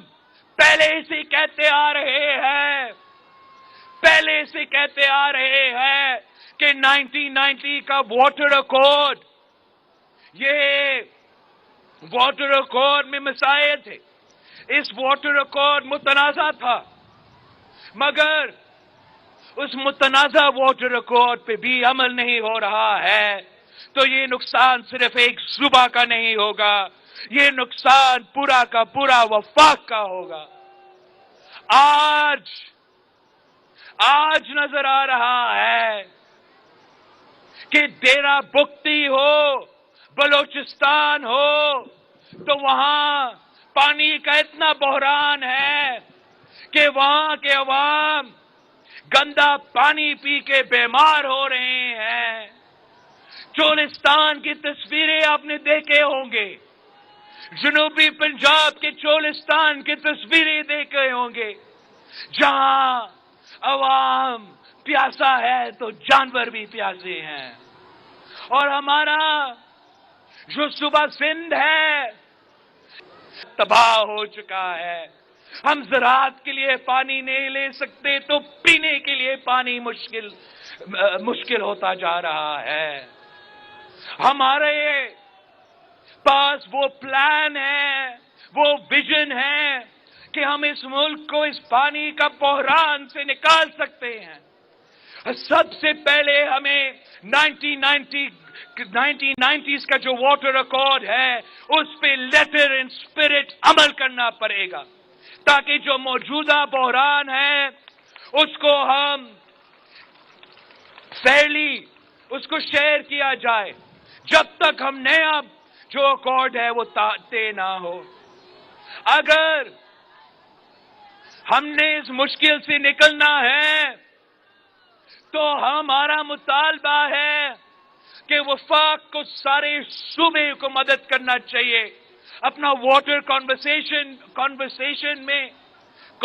پہلے سے کہتے آ رہے ہیں, پہلے سے کہتے آ رہے ہیں کہ 1990 کا واٹر ایکارڈ, یہ واٹر ایکارڈ میں مسائل تھے, اس واٹر ایکارڈ متنازع تھا, مگر اس متنازع واٹر ایکارڈ پہ بھی عمل نہیں ہو رہا ہے, تو یہ نقصان صرف ایک صوبہ کا نہیں ہوگا, یہ نقصان پورا کا پورا وفاق کا ہوگا. آج نظر آ رہا ہے کہ ڈیرہ بگٹی ہو، بلوچستان ہو، تو وہاں پانی کا اتنا بحران ہے کہ وہاں کے عوام گندا پانی پی کے بیمار ہو رہے ہیں. چولستان کی تصویریں آپ نے دیکھے ہوں گے، جنوبی پنجاب کے چولستان کی تصویریں دیکھے ہوں گے، جہاں عوام پیاسا ہے تو جانور بھی پیاسے ہیں. اور ہمارا جو صوبہ سندھ ہے تباہ ہو چکا ہے. ہم زراعت کے لیے پانی نہیں لے سکتے تو پینے کے لیے پانی مشکل ہوتا جا رہا ہے. ہمارے پاس وہ پلان ہے، وہ ویژن ہے کہ ہم اس ملک کو اس پانی کا بحران سے نکال سکتے ہیں. سب سے پہلے ہمیں 1990s کا جو واٹر ریکارڈ ہے اس پہ لیٹر اینڈ اسپرٹ عمل کرنا پڑے گا، تاکہ جو موجودہ بحران ہے اس کو ہم فیئرلی اس کو شیئر کیا جائے، جب تک ہم نیا جو ریکارڈ ہے وہ طے نہ ہو. اگر ہم نے اس مشکل سے نکلنا ہے تو ہمارا مطالبہ ہے کہ وفاق کو سارے صوبے کو مدد کرنا چاہیے. اپنا واٹر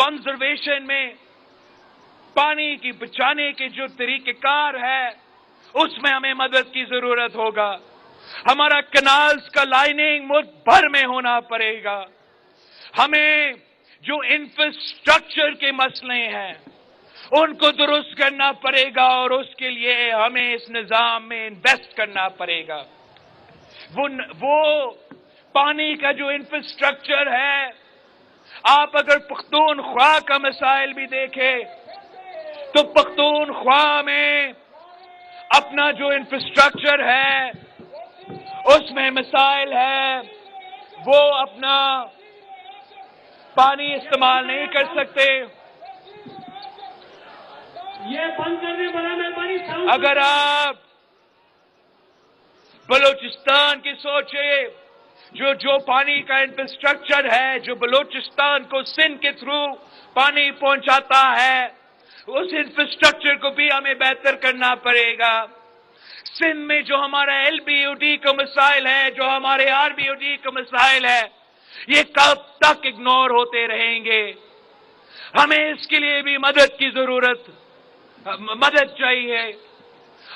کنزرویشن میں پانی کی بچانے کے جو طریقہ کار ہے اس میں ہمیں مدد کی ضرورت ہوگا. ہمارا کنالز کا لائننگ ملک بھر میں ہونا پڑے گا. ہمیں جو انفراسٹرکچر کے مسئلے ہیں ان کو درست کرنا پڑے گا، اور اس کے لیے ہمیں اس نظام میں انویسٹ کرنا پڑے گا. وہ پانی کا جو انفراسٹرکچر ہے، آپ اگر پختونخوا کا مسائل بھی دیکھیں تو پختونخوا میں اپنا جو انفراسٹرکچر ہے اس میں مسائل ہے، وہ اپنا پانی استعمال نہیں کر سکتے. اگر آپ بلوچستان کی سوچیں، جو پانی کا انفراسٹرکچر ہے جو بلوچستان کو سندھ کے تھرو پانی پہنچاتا ہے، اس انفراسٹرکچر کو بھی ہمیں بہتر کرنا پڑے گا. سندھ میں جو ہمارا ایل بی او ڈی کا مسائل ہے، جو ہمارے آر بی او ڈی کا مسائل ہے، یہ کب تک اگنور ہوتے رہیں گے؟ ہمیں اس کے لیے بھی مدد چاہیے.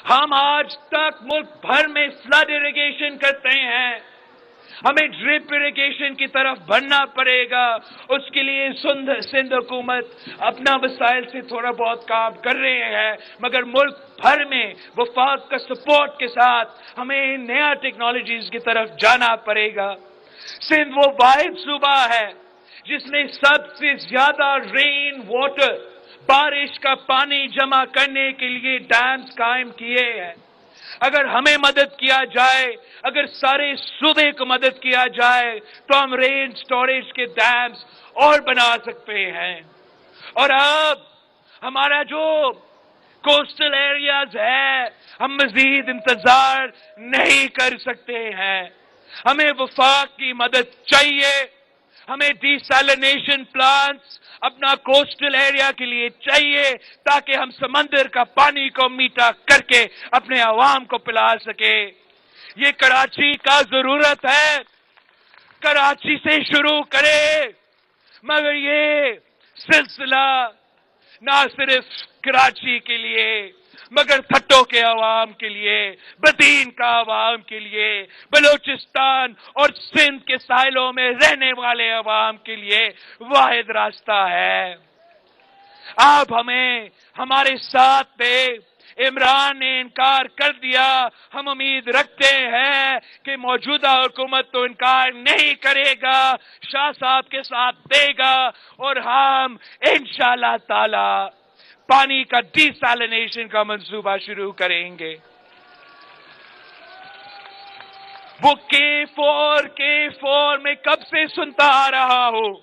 ہم آج تک ملک بھر میں فلڈ اریگیشن کرتے ہیں، ہمیں ڈرپ اریگیشن کی طرف بڑھنا پڑے گا. اس کے لیے سندھ حکومت اپنا وسائل سے تھوڑا بہت کام کر رہے ہیں، مگر ملک بھر میں وفاق کا سپورٹ کے ساتھ ہمیں نیا ٹیکنالوجیز کی طرف جانا پڑے گا. سندھ وہ واحد صوبہ ہے جس نے سب سے زیادہ رین واٹر، بارش کا پانی جمع کرنے کے لیے ڈیمز قائم کیے ہیں. اگر ہمیں مدد کیا جائے، اگر سارے صوبے کو مدد کیا جائے تو ہم رین سٹوریج کے ڈیمز اور بنا سکتے ہیں. اور اب ہمارا جو کوسٹل ایریاز ہے، ہم مزید انتظار نہیں کر سکتے ہیں. ہمیں وفاق کی مدد چاہیے. ہمیں ڈی سیلینیشن پلانٹس اپنا کوسٹل ایریا کے لیے چاہیے تاکہ ہم سمندر کا پانی کو میٹھا کر کے اپنے عوام کو پلا سکے. یہ کراچی کا ضرورت ہے، کراچی سے شروع کرے، مگر یہ سلسلہ نہ صرف کراچی کے لیے مگر تھٹو کے عوام کے لیے، بدین کا عوام کے لیے، بلوچستان اور سندھ کے ساحلوں میں رہنے والے عوام کے لیے واحد راستہ ہے. آپ ہمیں ہمارے ساتھ تھے، عمران نے انکار کر دیا. ہم امید رکھتے ہیں کہ موجودہ حکومت تو انکار نہیں کرے گا، شاہ صاحب کے ساتھ دے گا، اور ہم انشاءاللہ تعالی پانی کا ڈی سیلینیشن کا منصوبہ شروع کریں گے. وہ K4 میں کب سے سنتا آ رہا ہوں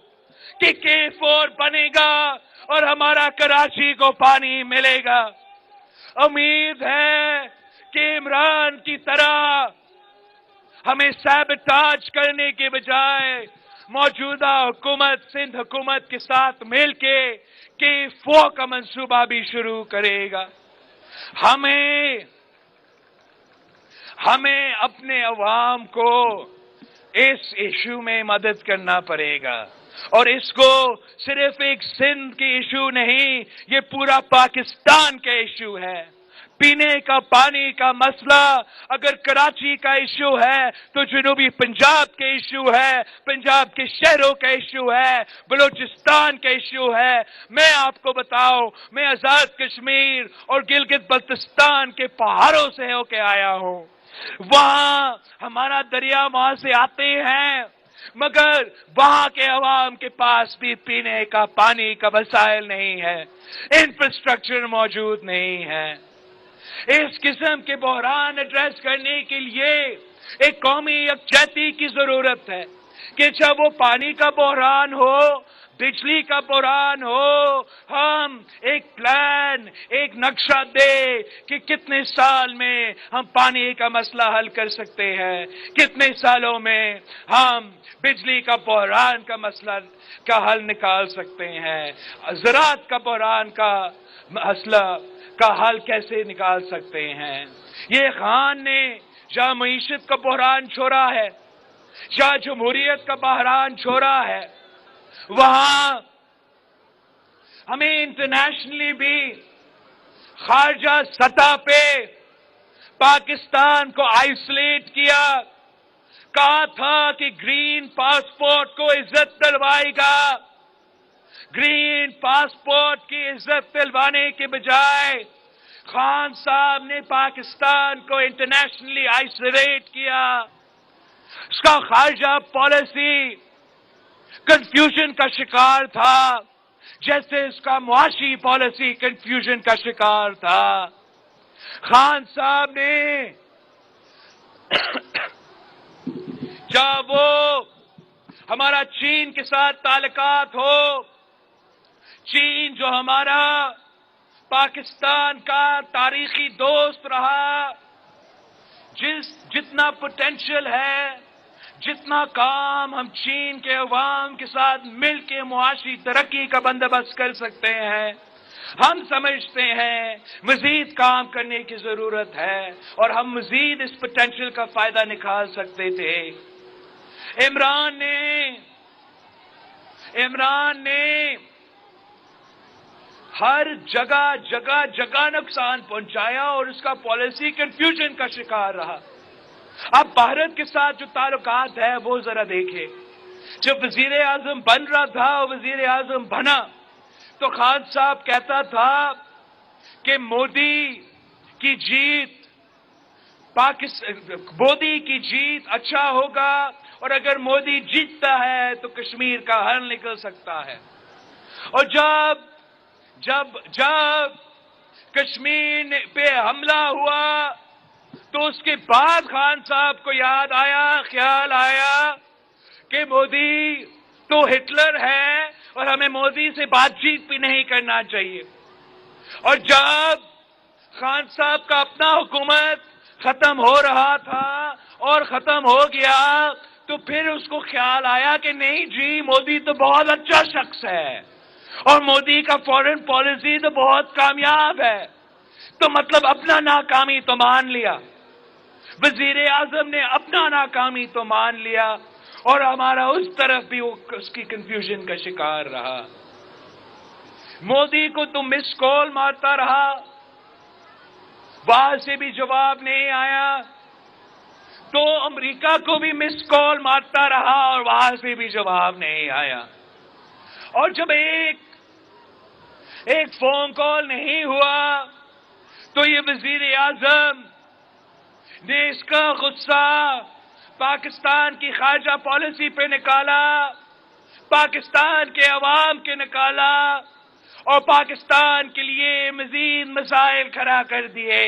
کہ K4 بنے گا اور ہمارا کراچی کو پانی ملے گا. امید ہے کہ عمران کی طرح ہمیں سیبوٹاج کرنے کے بجائے موجودہ حکومت سندھ حکومت کے ساتھ مل کے K4 کا منصوبہ بھی شروع کرے گا. ہمیں اپنے عوام کو اس ایشو میں مدد کرنا پڑے گا اور اس کو صرف ایک سندھ کی ایشو نہیں، یہ پورا پاکستان کا ایشو ہے. پینے کا پانی کا مسئلہ اگر کراچی کا ایشو ہے تو جنوبی پنجاب کا ایشو ہے، پنجاب کے شہروں کا ایشو ہے، بلوچستان کا ایشو ہے. میں آپ کو بتاؤں، میں آزاد کشمیر اور گلگت بلتستان کے پہاڑوں سے ہو کے آیا ہوں. وہاں ہمارا دریا وہاں سے آتے ہیں، مگر وہاں کے عوام کے پاس بھی پینے کا پانی کا وسائل نہیں ہے، انفراسٹرکچر موجود نہیں ہے. اس قسم کے بحران ایڈریس کرنے کے لیے ایک قومی یکجہتی کی ضرورت ہے کہ جب وہ پانی کا بحران ہو، بجلی کا بحران ہو، ہم ایک پلان، ایک نقشہ دے کہ کتنے سال میں ہم پانی کا مسئلہ حل کر سکتے ہیں، کتنے سالوں میں ہم بجلی کا بحران کا مسئلہ کا حل نکال سکتے ہیں، زراعت کا بحران کا مسئلہ کا حل کیسے نکال سکتے ہیں. یہ خان نے جہاں معیشت کا بحران چھوڑا ہے، جہاں جمہوریت کا بحران چھوڑا ہے، وہاں ہمیں انٹرنیشنلی بھی خارجہ سطح پہ پاکستان کو آئسولیٹ کیا، کہا تھا کہ گرین پاسپورٹ کو عزت دلوائے گا. گرین پاسپورٹ کی عزت دلوانے کے بجائے خان صاحب نے پاکستان کو انٹرنیشنلی آئسولیٹ کیا. اس کا خارجہ پالیسی کنفیوژن کا شکار تھا، جیسے اس کا معاشی پالیسی کنفیوژن کا شکار تھا. خان صاحب نے جب وہ ہمارا چین کے ساتھ تعلقات ہو، چین جو ہمارا پاکستان کا تاریخی دوست رہا، جتنا پوٹینشل ہے، جتنا کام ہم چین کے عوام کے ساتھ مل کے معاشی ترقی کا بندوبست کر سکتے ہیں، ہم سمجھتے ہیں مزید کام کرنے کی ضرورت ہے اور ہم مزید اس پوٹینشل کا فائدہ نکال سکتے تھے. عمران نے ہر جگہ نقصان پہنچایا اور اس کا پالیسی کنفیوژن کا شکار رہا. اب بھارت کے ساتھ جو تعلقات ہے وہ ذرا دیکھیں. جب وزیر اعظم بن رہا تھا، وزیر اعظم بنا تو خان صاحب کہتا تھا کہ مودی کی جیت اچھا ہوگا اور اگر مودی جیتتا ہے تو کشمیر کا حل نکل سکتا ہے. اور جب کشمیر پہ حملہ ہوا تو اس کے بعد خان صاحب کو خیال آیا کہ مودی تو ہٹلر ہے اور ہمیں مودی سے بات چیت بھی نہیں کرنا چاہیے. اور جب خان صاحب کا اپنا حکومت ختم ہو رہا تھا اور ختم ہو گیا تو پھر اس کو خیال آیا کہ نہیں جی، مودی تو بہت اچھا شخص ہے اور مودی کا فورن پالیسی تو بہت کامیاب ہے، تو مطلب اپنا ناکامی تو مان لیا. وزیر اعظم نے اپنا ناکامی تو مان لیا اور ہمارا اس طرف بھی اس کی کنفیوژن کا شکار رہا. مودی کو تو مس کال مارتا رہا، وہاں سے بھی جواب نہیں آیا، تو امریکہ کو بھی مس کال مارتا رہا اور وہاں سے بھی جواب نہیں آیا. اور جب ایک فون کال نہیں ہوا تو یہ وزیر اعظم نے اس کا غصہ پاکستان کی خارجہ پالیسی پہ نکالا، پاکستان کے عوام کے نکالا اور پاکستان کے لیے مزید مسائل کھڑا کر دیے.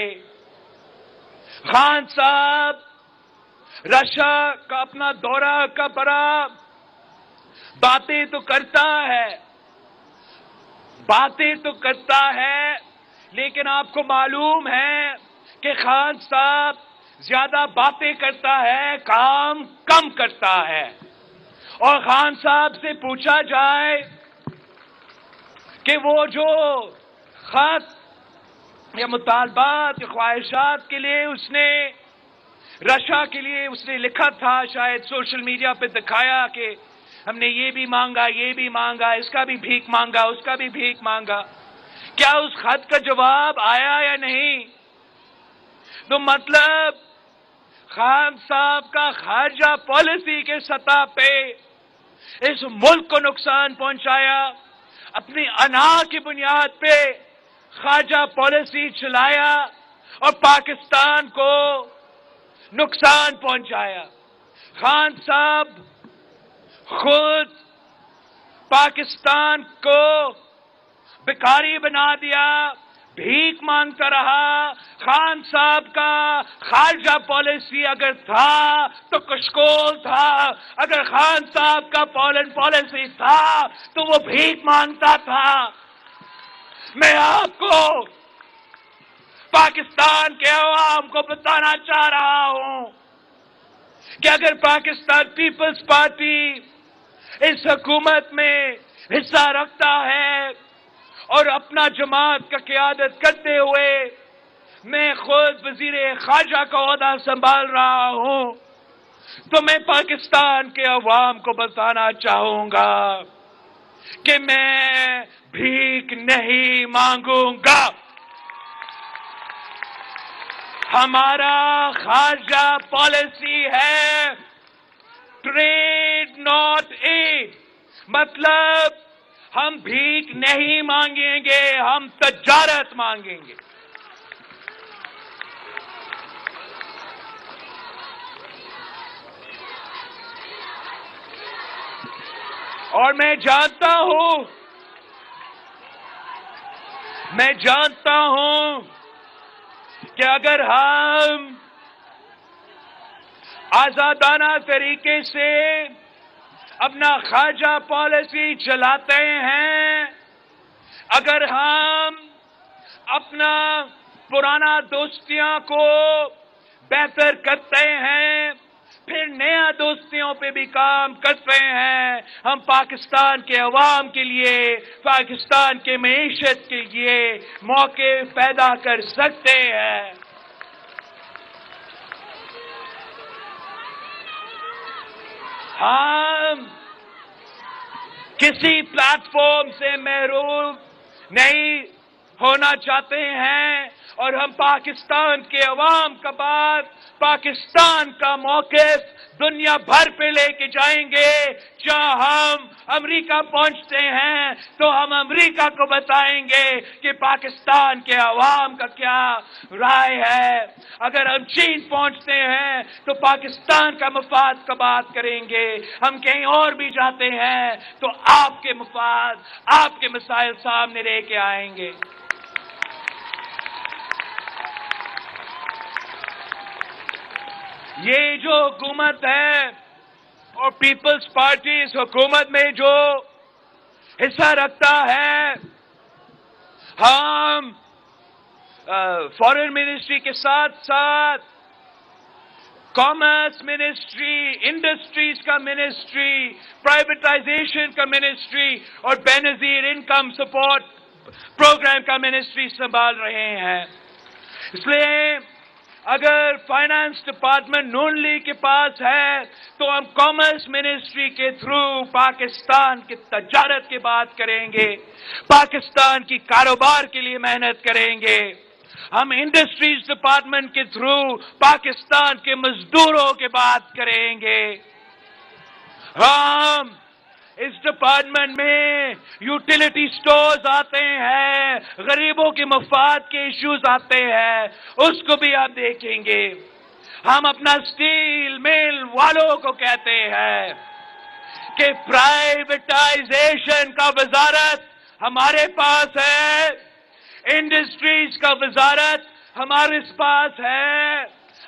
خان صاحب رشا کا اپنا دورہ کا بڑا باتیں تو کرتا ہے لیکن آپ کو معلوم ہے کہ خان صاحب زیادہ باتیں کرتا ہے کام کم کرتا ہے. اور خان صاحب سے پوچھا جائے کہ وہ جو خط یا مطالبات یا خواہشات کے لیے اس نے رشا کے لیے اس نے لکھا تھا، شاید سوشل میڈیا پہ دکھایا کہ ہم نے یہ بھی مانگا، یہ بھی مانگا، اس کا بھی بھیک مانگا، اس کا بھی بھیک مانگا، کیا اس خط کا جواب آیا یا نہیں؟ تو مطلب خان صاحب کا خارجہ پالیسی کے سطح پہ اس ملک کو نقصان پہنچایا، اپنی انا کی بنیاد پہ خارجہ پالیسی چلایا اور پاکستان کو نقصان پہنچایا. خان صاحب خود پاکستان کو بھکاری بنا دیا، بھیک مانگتا رہا. خان صاحب کا خارجہ پالیسی اگر تھا تو کشکول تھا، اگر خان صاحب کا فورن پالیسی تھا تو وہ بھیک مانگتا تھا. میں آپ کو پاکستان کے عوام کو بتانا چاہ رہا ہوں کہ اگر پاکستان پیپلز پارٹی اس حکومت میں حصہ رکھتا ہے اور اپنا جماعت کا قیادت کرتے ہوئے میں خود وزیر خارجہ کا عہدہ سنبھال رہا ہوں تو میں پاکستان کے عوام کو بتانا چاہوں گا کہ میں بھیک نہیں مانگوں گا. ہمارا خارجہ پالیسی ہے ٹریڈ ناٹ ایڈ، مطلب ہم بھیک نہیں مانگیں گے، ہم تجارت مانگیں گے. اور میں جانتا ہوں کہ اگر ہم آزادانہ طریقے سے اپنا خارجہ پالیسی چلاتے ہیں، اگر ہم اپنا پرانا دوستیاں کو بہتر کرتے ہیں، پھر نیا دوستیوں پہ بھی کام کرتے ہیں، ہم پاکستان کے عوام کے لیے، پاکستان کے معیشت کے لیے موقع پیدا کر سکتے ہیں. ہم کسی پلیٹ فارم سے محروم نہیں ہونا چاہتے ہیں اور ہم پاکستان کے عوام کا بات، پاکستان کا موقف دنیا بھر پہ لے کے جائیں گے. جہاں ہم امریکہ پہنچتے ہیں تو ہم امریکہ کو بتائیں گے کہ پاکستان کے عوام کا کیا رائے ہے. اگر ہم چین پہنچتے ہیں تو پاکستان کا مفاد کا بات کریں گے. ہم کہیں اور بھی جاتے ہیں تو آپ کے مفاد، آپ کے مسائل سامنے لے کے آئیں گے. یہ جو حکومت ہے اور پیپلز پارٹی اس حکومت میں جو حصہ رکھتا ہے، ہم فارن منسٹری کے ساتھ ساتھ کامرس منسٹری، انڈسٹریز کا منسٹری، پرائیویٹائزیشن کا منسٹری اور بے نظیر انکم سپورٹ پروگرام کا منسٹری سنبھال رہے ہیں. اس لیے اگر فائنانس ڈپارٹمنٹ نون لیگ کے پاس ہے تو ہم کامرس منسٹری کے تھرو پاکستان کی تجارت کی بات کریں گے، پاکستان کی کاروبار کے لیے محنت کریں گے. ہم انڈسٹریز ڈپارٹمنٹ کے تھرو پاکستان کے مزدوروں کی بات کریں گے. ہم اس ڈپارٹمنٹ میں یوٹیلیٹی سٹورز آتے ہیں، غریبوں کے مفاد کے ایشوز آتے ہیں، اس کو بھی آپ دیکھیں گے. ہم اپنا اسٹیل مل والوں کو کہتے ہیں کہ پرائیویٹائزیشن کا وزارت ہمارے پاس ہے، انڈسٹریز کا وزارت ہمارے پاس ہے.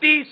30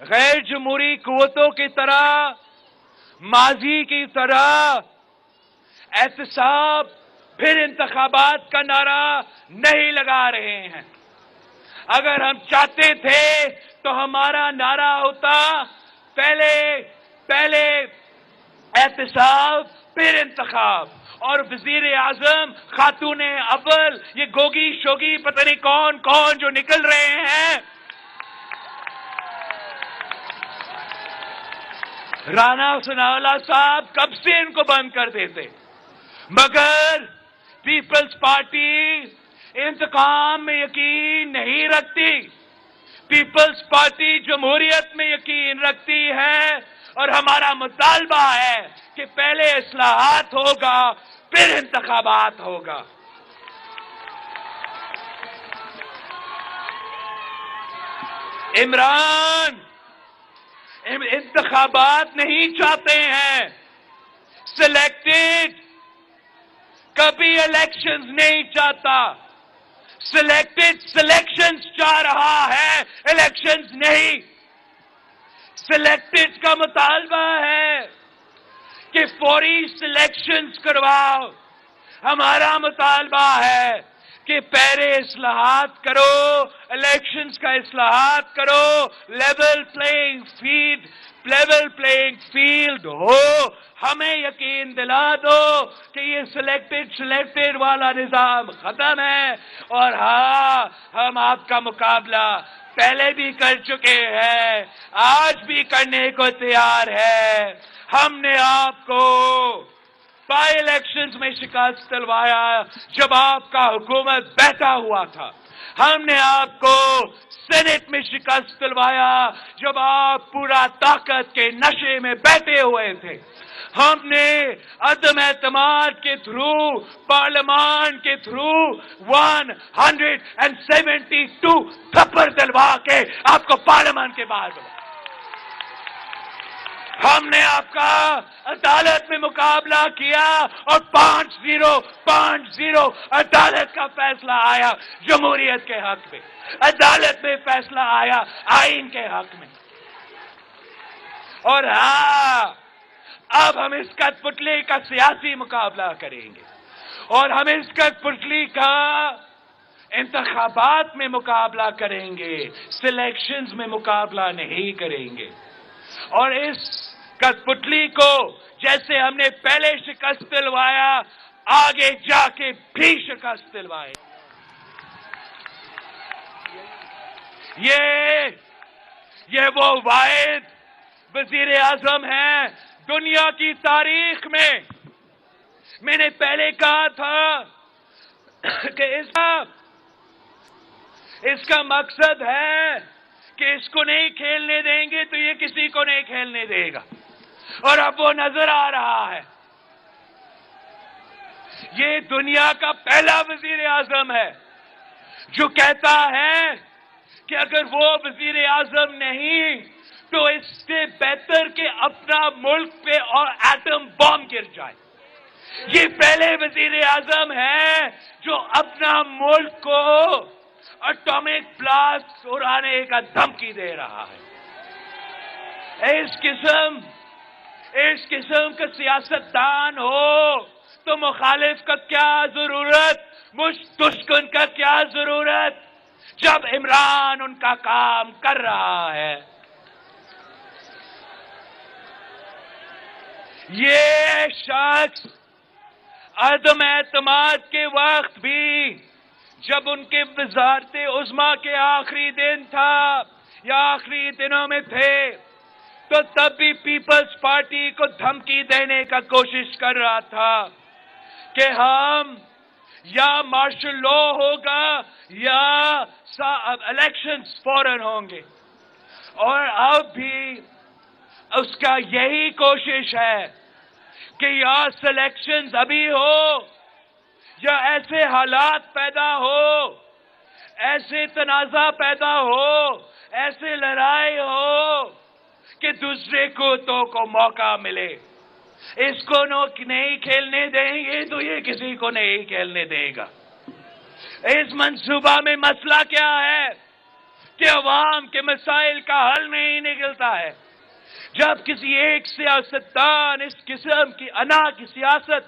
غیر جمہوری قوتوں کی طرح ماضی کی طرح احتساب پھر انتخابات کا نعرہ نہیں لگا رہے ہیں. اگر ہم چاہتے تھے تو ہمارا نعرہ ہوتا پہلے احتساب پھر انتخاب. اور وزیر اعظم خاتون اول یہ گوگی شوگی پتہ نہیں کون کون جو نکل رہے ہیں، رانا ثناءاللہ صاحب کب سے ان کو بند کر دیتے. مگر پیپلز پارٹی انتقام میں یقین نہیں رکھتی. پیپلز پارٹی جمہوریت میں یقین رکھتی ہے، اور ہمارا مطالبہ ہے کہ پہلے اصلاحات ہوگا پھر انتخابات ہوگا. عمران انتخابات نہیں چاہتے ہیں، سلیکٹڈ. کبھی الیکشنز نہیں چاہتا، سلیکشنز چاہ رہا ہے، الیکشنز نہیں. سلیکٹڈ کا مطالبہ ہے کہ فوری سلیکشنز کرواؤ. ہمارا مطالبہ ہے کہ پہلے اصلاحات کرو، الیکشنز کا اصلاحات کرو، لیول پلینگ فیلڈ ہو. ہمیں یقین دلا دو کہ یہ سلیکٹڈ والا نظام ختم ہے. اور ہاں، ہم آپ کا مقابلہ پہلے بھی کر چکے ہیں، آج بھی کرنے کو تیار ہے. ہم نے آپ کو بائی الیکشنز میں شکست دلوایا جب آپ کا حکومت بیٹھا ہوا تھا. ہم نے آپ کو سینٹ میں شکست دلوایا جب آپ پورا طاقت کے نشے میں بیٹھے ہوئے تھے. ہم نے عدم اعتماد کے تھرو، پارلیمان کے تھرو 172 تھپڑ دلوا کے آپ کو پارلیمان کے باہر بلایا. ہم نے آپ کا عدالت میں مقابلہ کیا اور 5-0 عدالت کا فیصلہ آیا جمہوریت کے حق میں. عدالت میں فیصلہ آیا آئین کے حق میں. اور ہاں، اب ہم اس کٹ پتلی کا سیاسی مقابلہ کریں گے، اور ہم اس کٹ پتلی کا انتخابات میں مقابلہ کریں گے، سلیکشنز میں مقابلہ نہیں کریں گے. اور اس کٹ پتلی کو جیسے ہم نے پہلے شکست دلوایا، آگے جا کے بھی شکست دلوائے. یہ وہ واحد وزیر اعظم ہیں دنیا کی تاریخ میں. میں نے پہلے کہا تھا کہ اس کا مقصد ہے کہ اس کو نہیں کھیلنے دیں گے تو یہ کسی کو نہیں کھیلنے دے گا، اور اب وہ نظر آ رہا ہے. یہ دنیا کا پہلا وزیر اعظم ہے جو کہتا ہے کہ اگر وہ وزیر اعظم نہیں تو اس سے بہتر کہ اپنا ملک پہ اور ایٹم بم گر جائے. یہ پہلے وزیر اعظم ہے جو اپنا ملک کو اٹامک بلاسٹ اڑانے کا دھمکی دے رہا ہے. اس قسم کا سیاستدان ہو تو مخالف کا کیا ضرورت، دشمن کا کیا ضرورت، جب عمران ان کا کام کر رہا ہے. یہ شخص عدم اعتماد کے وقت بھی جب ان کے وزارت عظمیٰ کے آخری دن تھا یا آخری دنوں میں تھے تو تب بھی پیپلز پارٹی کو دھمکی دینے کا کوشش کر رہا تھا کہ ہم یا مارشل لا ہوگا یا الیکشنز فوراً ہوں گے. اور اب بھی اس کا یہی کوشش ہے کہ یا سلیکشنز ابھی ہو یا ایسے حالات پیدا ہو، ایسے تنازع پیدا ہو، ایسے لڑائی ہو کہ دوسرے قوتوں کو موقع ملے. اس کو نہیں کھیلنے دیں گے تو یہ کسی کو نہیں کھیلنے دے گا. اس منصوبہ میں مسئلہ کیا ہے؟ کہ عوام کے مسائل کا حل نہیں نکلتا ہے. جب کسی ایک سیاستدان اس قسم کی انا کی سیاست,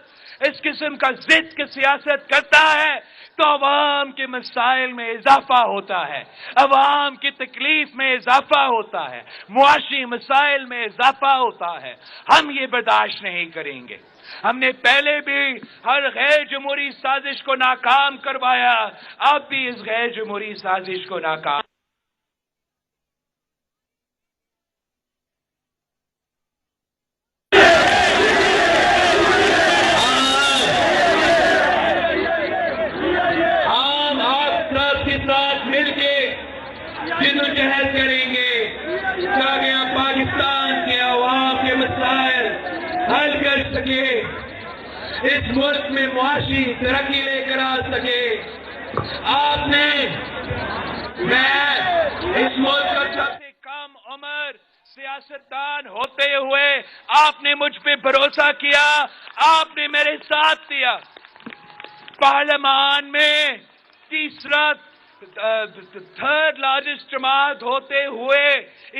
اس قسم کا ضد کی سیاست کرتا ہے تو عوام کے مسائل میں اضافہ ہوتا ہے, عوام کی تکلیف میں اضافہ ہوتا ہے, معاشی مسائل میں اضافہ ہوتا ہے. ہم یہ برداشت نہیں کریں گے. ہم نے پہلے بھی ہر غیر جمہوری سازش کو ناکام کروایا, اب بھی اس غیر جمہوری سازش کو ناکام. جدوجہد کریں گے تاکہ ہم پاکستان کے عوام کے مسائل حل کر سکے, اس ملک میں معاشی ترقی لے کر آ سکے. آپ نے, میں اس ملک کا سب سے کم عمر سیاستدان ہوتے ہوئے آپ نے مجھ پہ بھروسہ کیا, آپ نے میرے ساتھ دیا. پارلیمان میں تھرڈ لارجسٹ جماعت ہوتے ہوئے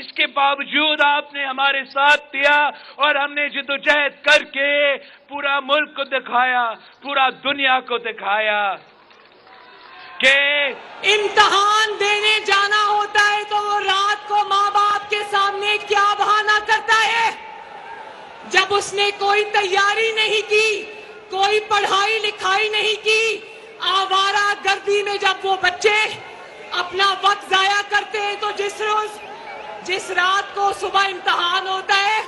اس کے باوجود آپ نے ہمارے ساتھ دیا اور ہم نے جدوجہد کر کے پورا ملک کو دکھایا, پورا دنیا کو دکھایا کہ امتحان دینے جانا ہوتا ہے تو وہ رات کو ماں باپ کے سامنے کیا بہانہ کرتا ہے. جب اس نے کوئی تیاری نہیں کی, کوئی پڑھائی لکھائی نہیں کی, آوارہ گردی میں جب وہ بچے اپنا وقت ضائع کرتے ہیں تو جس رات کو صبح امتحان ہوتا ہے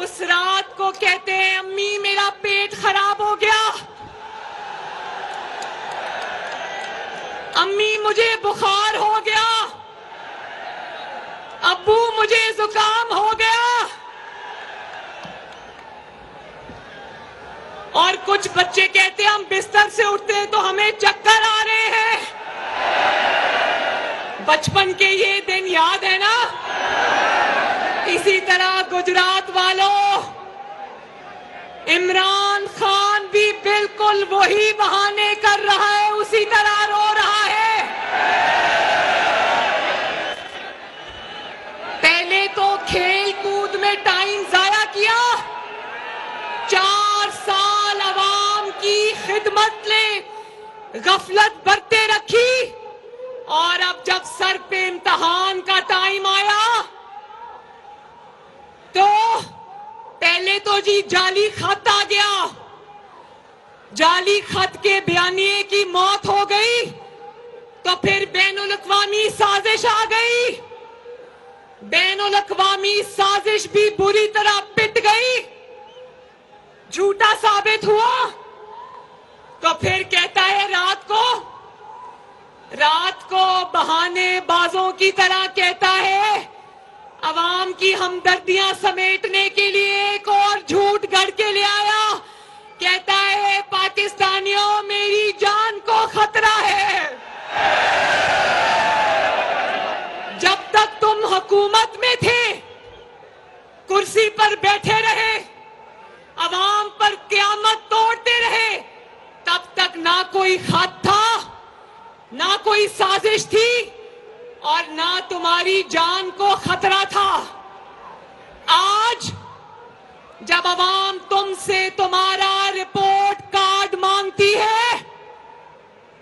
اس رات کو کہتے ہیں امی میرا پیٹ خراب ہو گیا, امی مجھے بخار ہو گیا, ابو مجھے زکام ہو گیا. اور کچھ بچے کہتے ہیں ہم بستر سے اٹھتے ہیں تو ہمیں چکر آ رہے ہیں. بچپن کے یہ دن یاد ہے نا. اسی طرح گجرات والوں, عمران خان بھی بالکل وہی بہانے کر رہا ہے, اسی طرح رو رہا ہے. پہلے تو کھیل کود میں ٹائم ضائع کیا, 4 سال عوام کی خدمت نے غفلت برتے رکھی, اور اب جب سر پہ امتحان کا ٹائم آیا تو پہلے تو جی جعلی خط آ گیا, جعلی خط کے بیانیے کی موت ہو گئی, تو پھر بین الاقوامی سازش آ گئی, بین الاقوامی سازش بھی بری طرح پٹ گئی, جھوٹا ثابت ہوا. تو پھر کہتا ہے رات کو بہانے بازوں کی طرح کہتا ہے عوام کی ہمدردیاں سمیٹنے کے لیے ایک اور جھوٹ گڑھ کے لے آیا, کہتا ہے پاکستانیوں میری جان کو خطرہ ہے. جب تک تم حکومت میں تھے, کرسی پر بیٹھے رہے, عوام پر قیامت توڑتے رہے, تب تک نہ کوئی خط تھا, نہ کوئی سازش تھی, اور نہ تمہاری جان کو خطرہ تھا. آج جب عوام تم سے تمہارا رپورٹ کارڈ مانگتی ہے,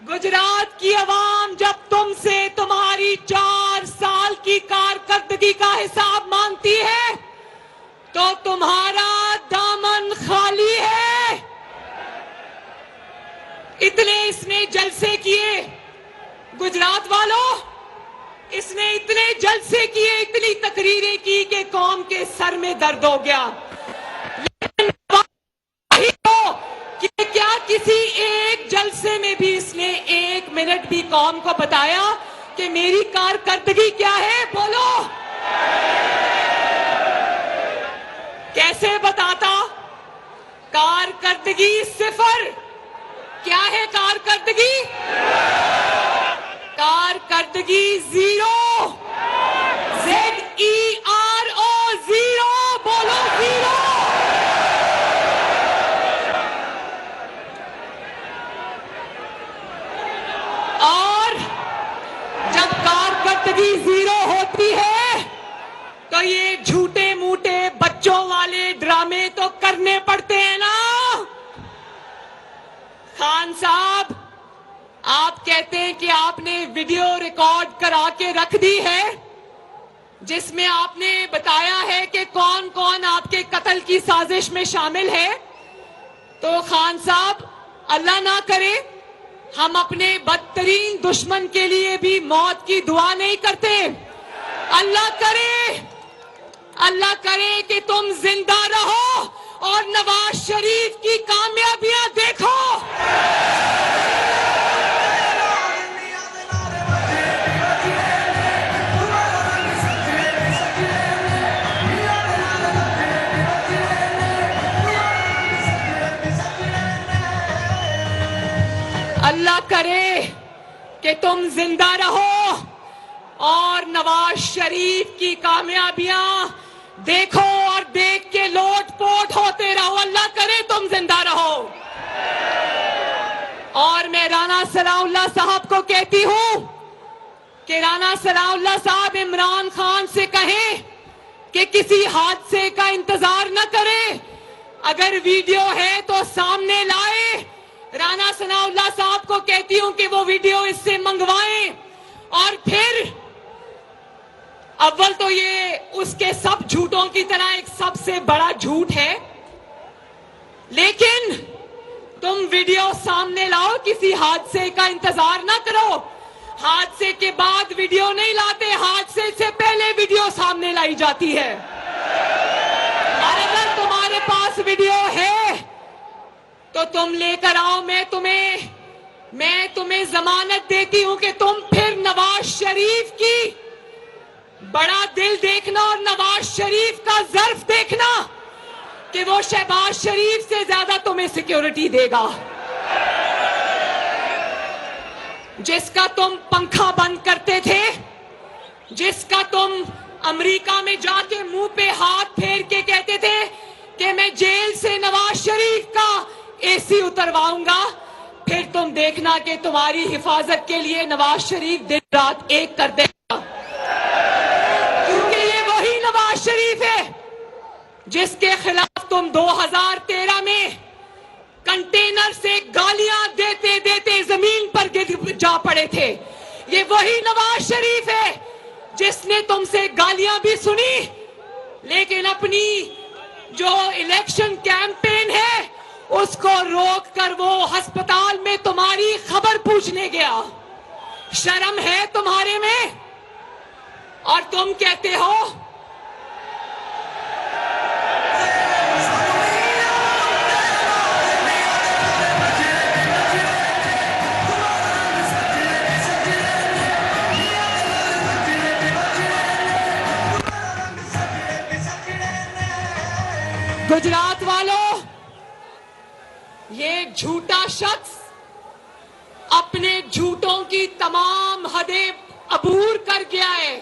گجرات کی عوام جب تم سے تمہاری 4 سال کی کارکردگی کا حساب مانگتی ہے, تو تمہارا دامن خالی ہے. اتنے اس نے جلسے کیے گجرات والوں, اس نے اتنے جلسے کیے, اتنی تقریریں کی کہ قوم کے سر میں درد ہو گیا. کہ کیا کسی ایک جلسے میں بھی اس نے 1 منٹ بھی قوم کو بتایا کہ میری کارکردگی کیا ہے؟ بولو. کیسے بتاتا؟ کارکردگی 0. کیا ہے کارکردگی؟ کارکردگی 0. ZERO 0. بولو 0. اور جب کارکردگی تو یہ جھوٹے موٹے بچوں والے ڈرامے تو کرنے پڑتے ہیں نا. خان صاحب آپ کہتے ہیں کہ آپ نے ویڈیو ریکارڈ کرا کے رکھ دی ہے جس میں آپ نے بتایا ہے کہ کون کون آپ کے قتل کی سازش میں شامل ہے. تو خان صاحب اللہ نہ کرے ہم اپنے بدترین دشمن کے لیے بھی موت کی دعا نہیں کرتے. اللہ کرے کہ تم زندہ رہو اور نواز شریف کی کامیابیاں دیکھو. اللہ کرے کہ تم زندہ رہو اور نواز شریف کی کامیابیاں دیکھو اور دیکھ کے لوٹ پوٹ ہوتے رہو. اللہ کرے تم زندہ رہو. اور میں رانا ثناء اللہ صاحب کو کہتی ہوں کہ رانا ثناء اللہ صاحب عمران خان سے کہیں کہ کسی حادثے کا انتظار نہ کرے. اگر ویڈیو ہے تو سامنے لائے. رانا ثناء اللہ صاحب کو کہتی ہوں کہ وہ ویڈیو اس سے منگوائیں. اور پھر اول تو یہ اس کے سب جھوٹوں کی طرح ایک سب سے بڑا جھوٹ ہے، لیکن تم ویڈیو سامنے لاؤ. کسی حادثے کا انتظار نہ کرو. حادثے کے بعد ویڈیو نہیں لاتے، حادثے سے پہلے ویڈیو سامنے لائی جاتی ہے. اور اگر تمہارے پاس ویڈیو ہے تو تم لے کر آؤ. میں تمہیں ضمانت دیتی ہوں کہ تم پھر نواز شریف کی بڑا دل دیکھنا اور نواز شریف کا ظرف دیکھنا کہ وہ شہباز شریف سے زیادہ تمہیں سیکیورٹی دے گا. جس کا تم پنکھا بند کرتے تھے، جس کا تم امریکہ میں جا کے منہ پہ ہاتھ پھیر کے کہتے تھے کہ میں جیل سے نواز شریف کا اے سی اترواؤں گا، پھر تم دیکھنا کہ تمہاری حفاظت کے لیے نواز شریف دن رات ایک کر دے گا. کیونکہ یہ وہی نواز شریف ہے جس کے خلاف تم 2013 میں کنٹینر سے گالیاں دیتے دیتے زمین پر جا پڑے تھے. یہ وہی نواز شریف ہے جس نے تم سے گالیاں بھی سنی لیکن اپنی جو الیکشن کیمپین ہے اس کو روک کر وہ ہسپتال میں تمہاری خبر پوچھنے گیا. شرم ہے تمہارے میں؟ اور تم کہتے ہو گجرات والوں، یہ جھوٹا شخص اپنے جھوٹوں کی تمام حدیں عبور کر گیا ہے.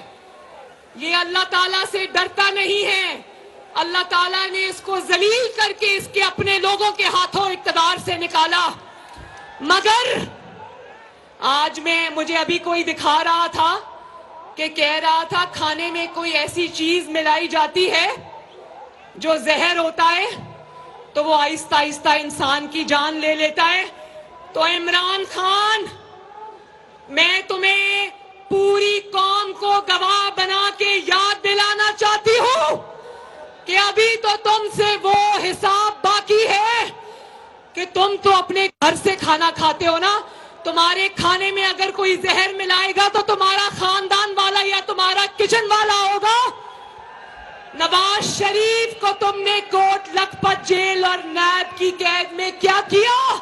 یہ اللہ تعالیٰ سے ڈرتا نہیں ہے. اللہ تعالیٰ نے اس کو ذلیل کر کے اس کے اپنے لوگوں کے ہاتھوں اقتدار سے نکالا. مگر آج مجھے ابھی کوئی دکھا رہا تھا کہ کہہ رہا تھا کھانے میں کوئی ایسی چیز ملائی جاتی ہے جو زہر ہوتا ہے تو وہ آہستہ آہستہ انسان کی جان لے لیتا ہے. تو عمران خان، میں تمہیں پوری قوم کو گواہ بنا کے یاد دلانا چاہتی ہوں کہ ابھی تو تم سے وہ حساب باقی ہے کہ تم تو اپنے گھر سے کھانا کھاتے ہو نا. تمہارے کھانے میں اگر کوئی زہر ملائے گا تو تمہارا خاندان والا یا تمہارا کچن والا ہوگا. نواز شریف کو تم نے کوٹ لکھپت جیل اور نیب کی قید میں کیا کیا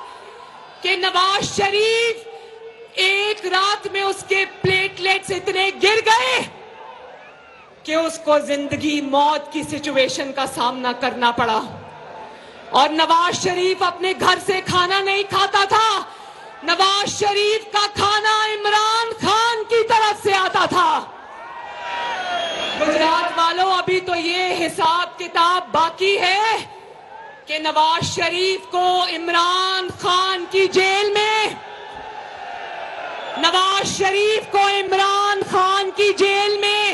کہ نواز شریف ایک رات میں اس کے پلیٹلیٹس اتنے گر گئے کہ اس کو زندگی موت کی سچویشن کا سامنا کرنا پڑا. اور نواز شریف اپنے گھر سے کھانا نہیں کھاتا تھا. نواز شریف کا کھانا عمران خان کی طرف سے آتا تھا. گجرات والوں، ابھی تو یہ حساب کتاب باقی ہے کہ نواز شریف کو عمران خان کی جیل میں، نواز شریف کو عمران خان کی جیل میں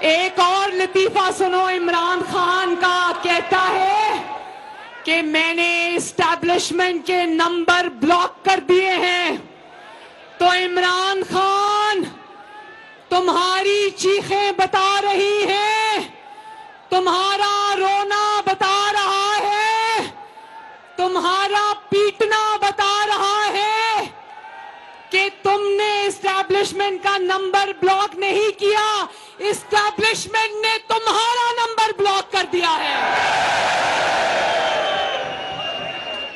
ایک اور لطیفہ سنو عمران خان کا، کہتا ہے کہ میں نے اسٹیبلشمنٹ کے نمبر بلاک کر دیے ہیں۔ تو عمران خان، تمہاری چیخیں بتا رہی ہیں، تمہارا رونا بتا رہا ہے، تمہارا پیٹنا بتا رہا ہے کہ تم نے اسٹیبلشمنٹ کا نمبر بلاک نہیں کیا، اسٹیبلشمنٹ نے تمہارا نمبر بلاک کر دیا ہے۔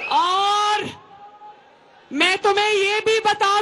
اور میں تمہیں یہ بھی بتا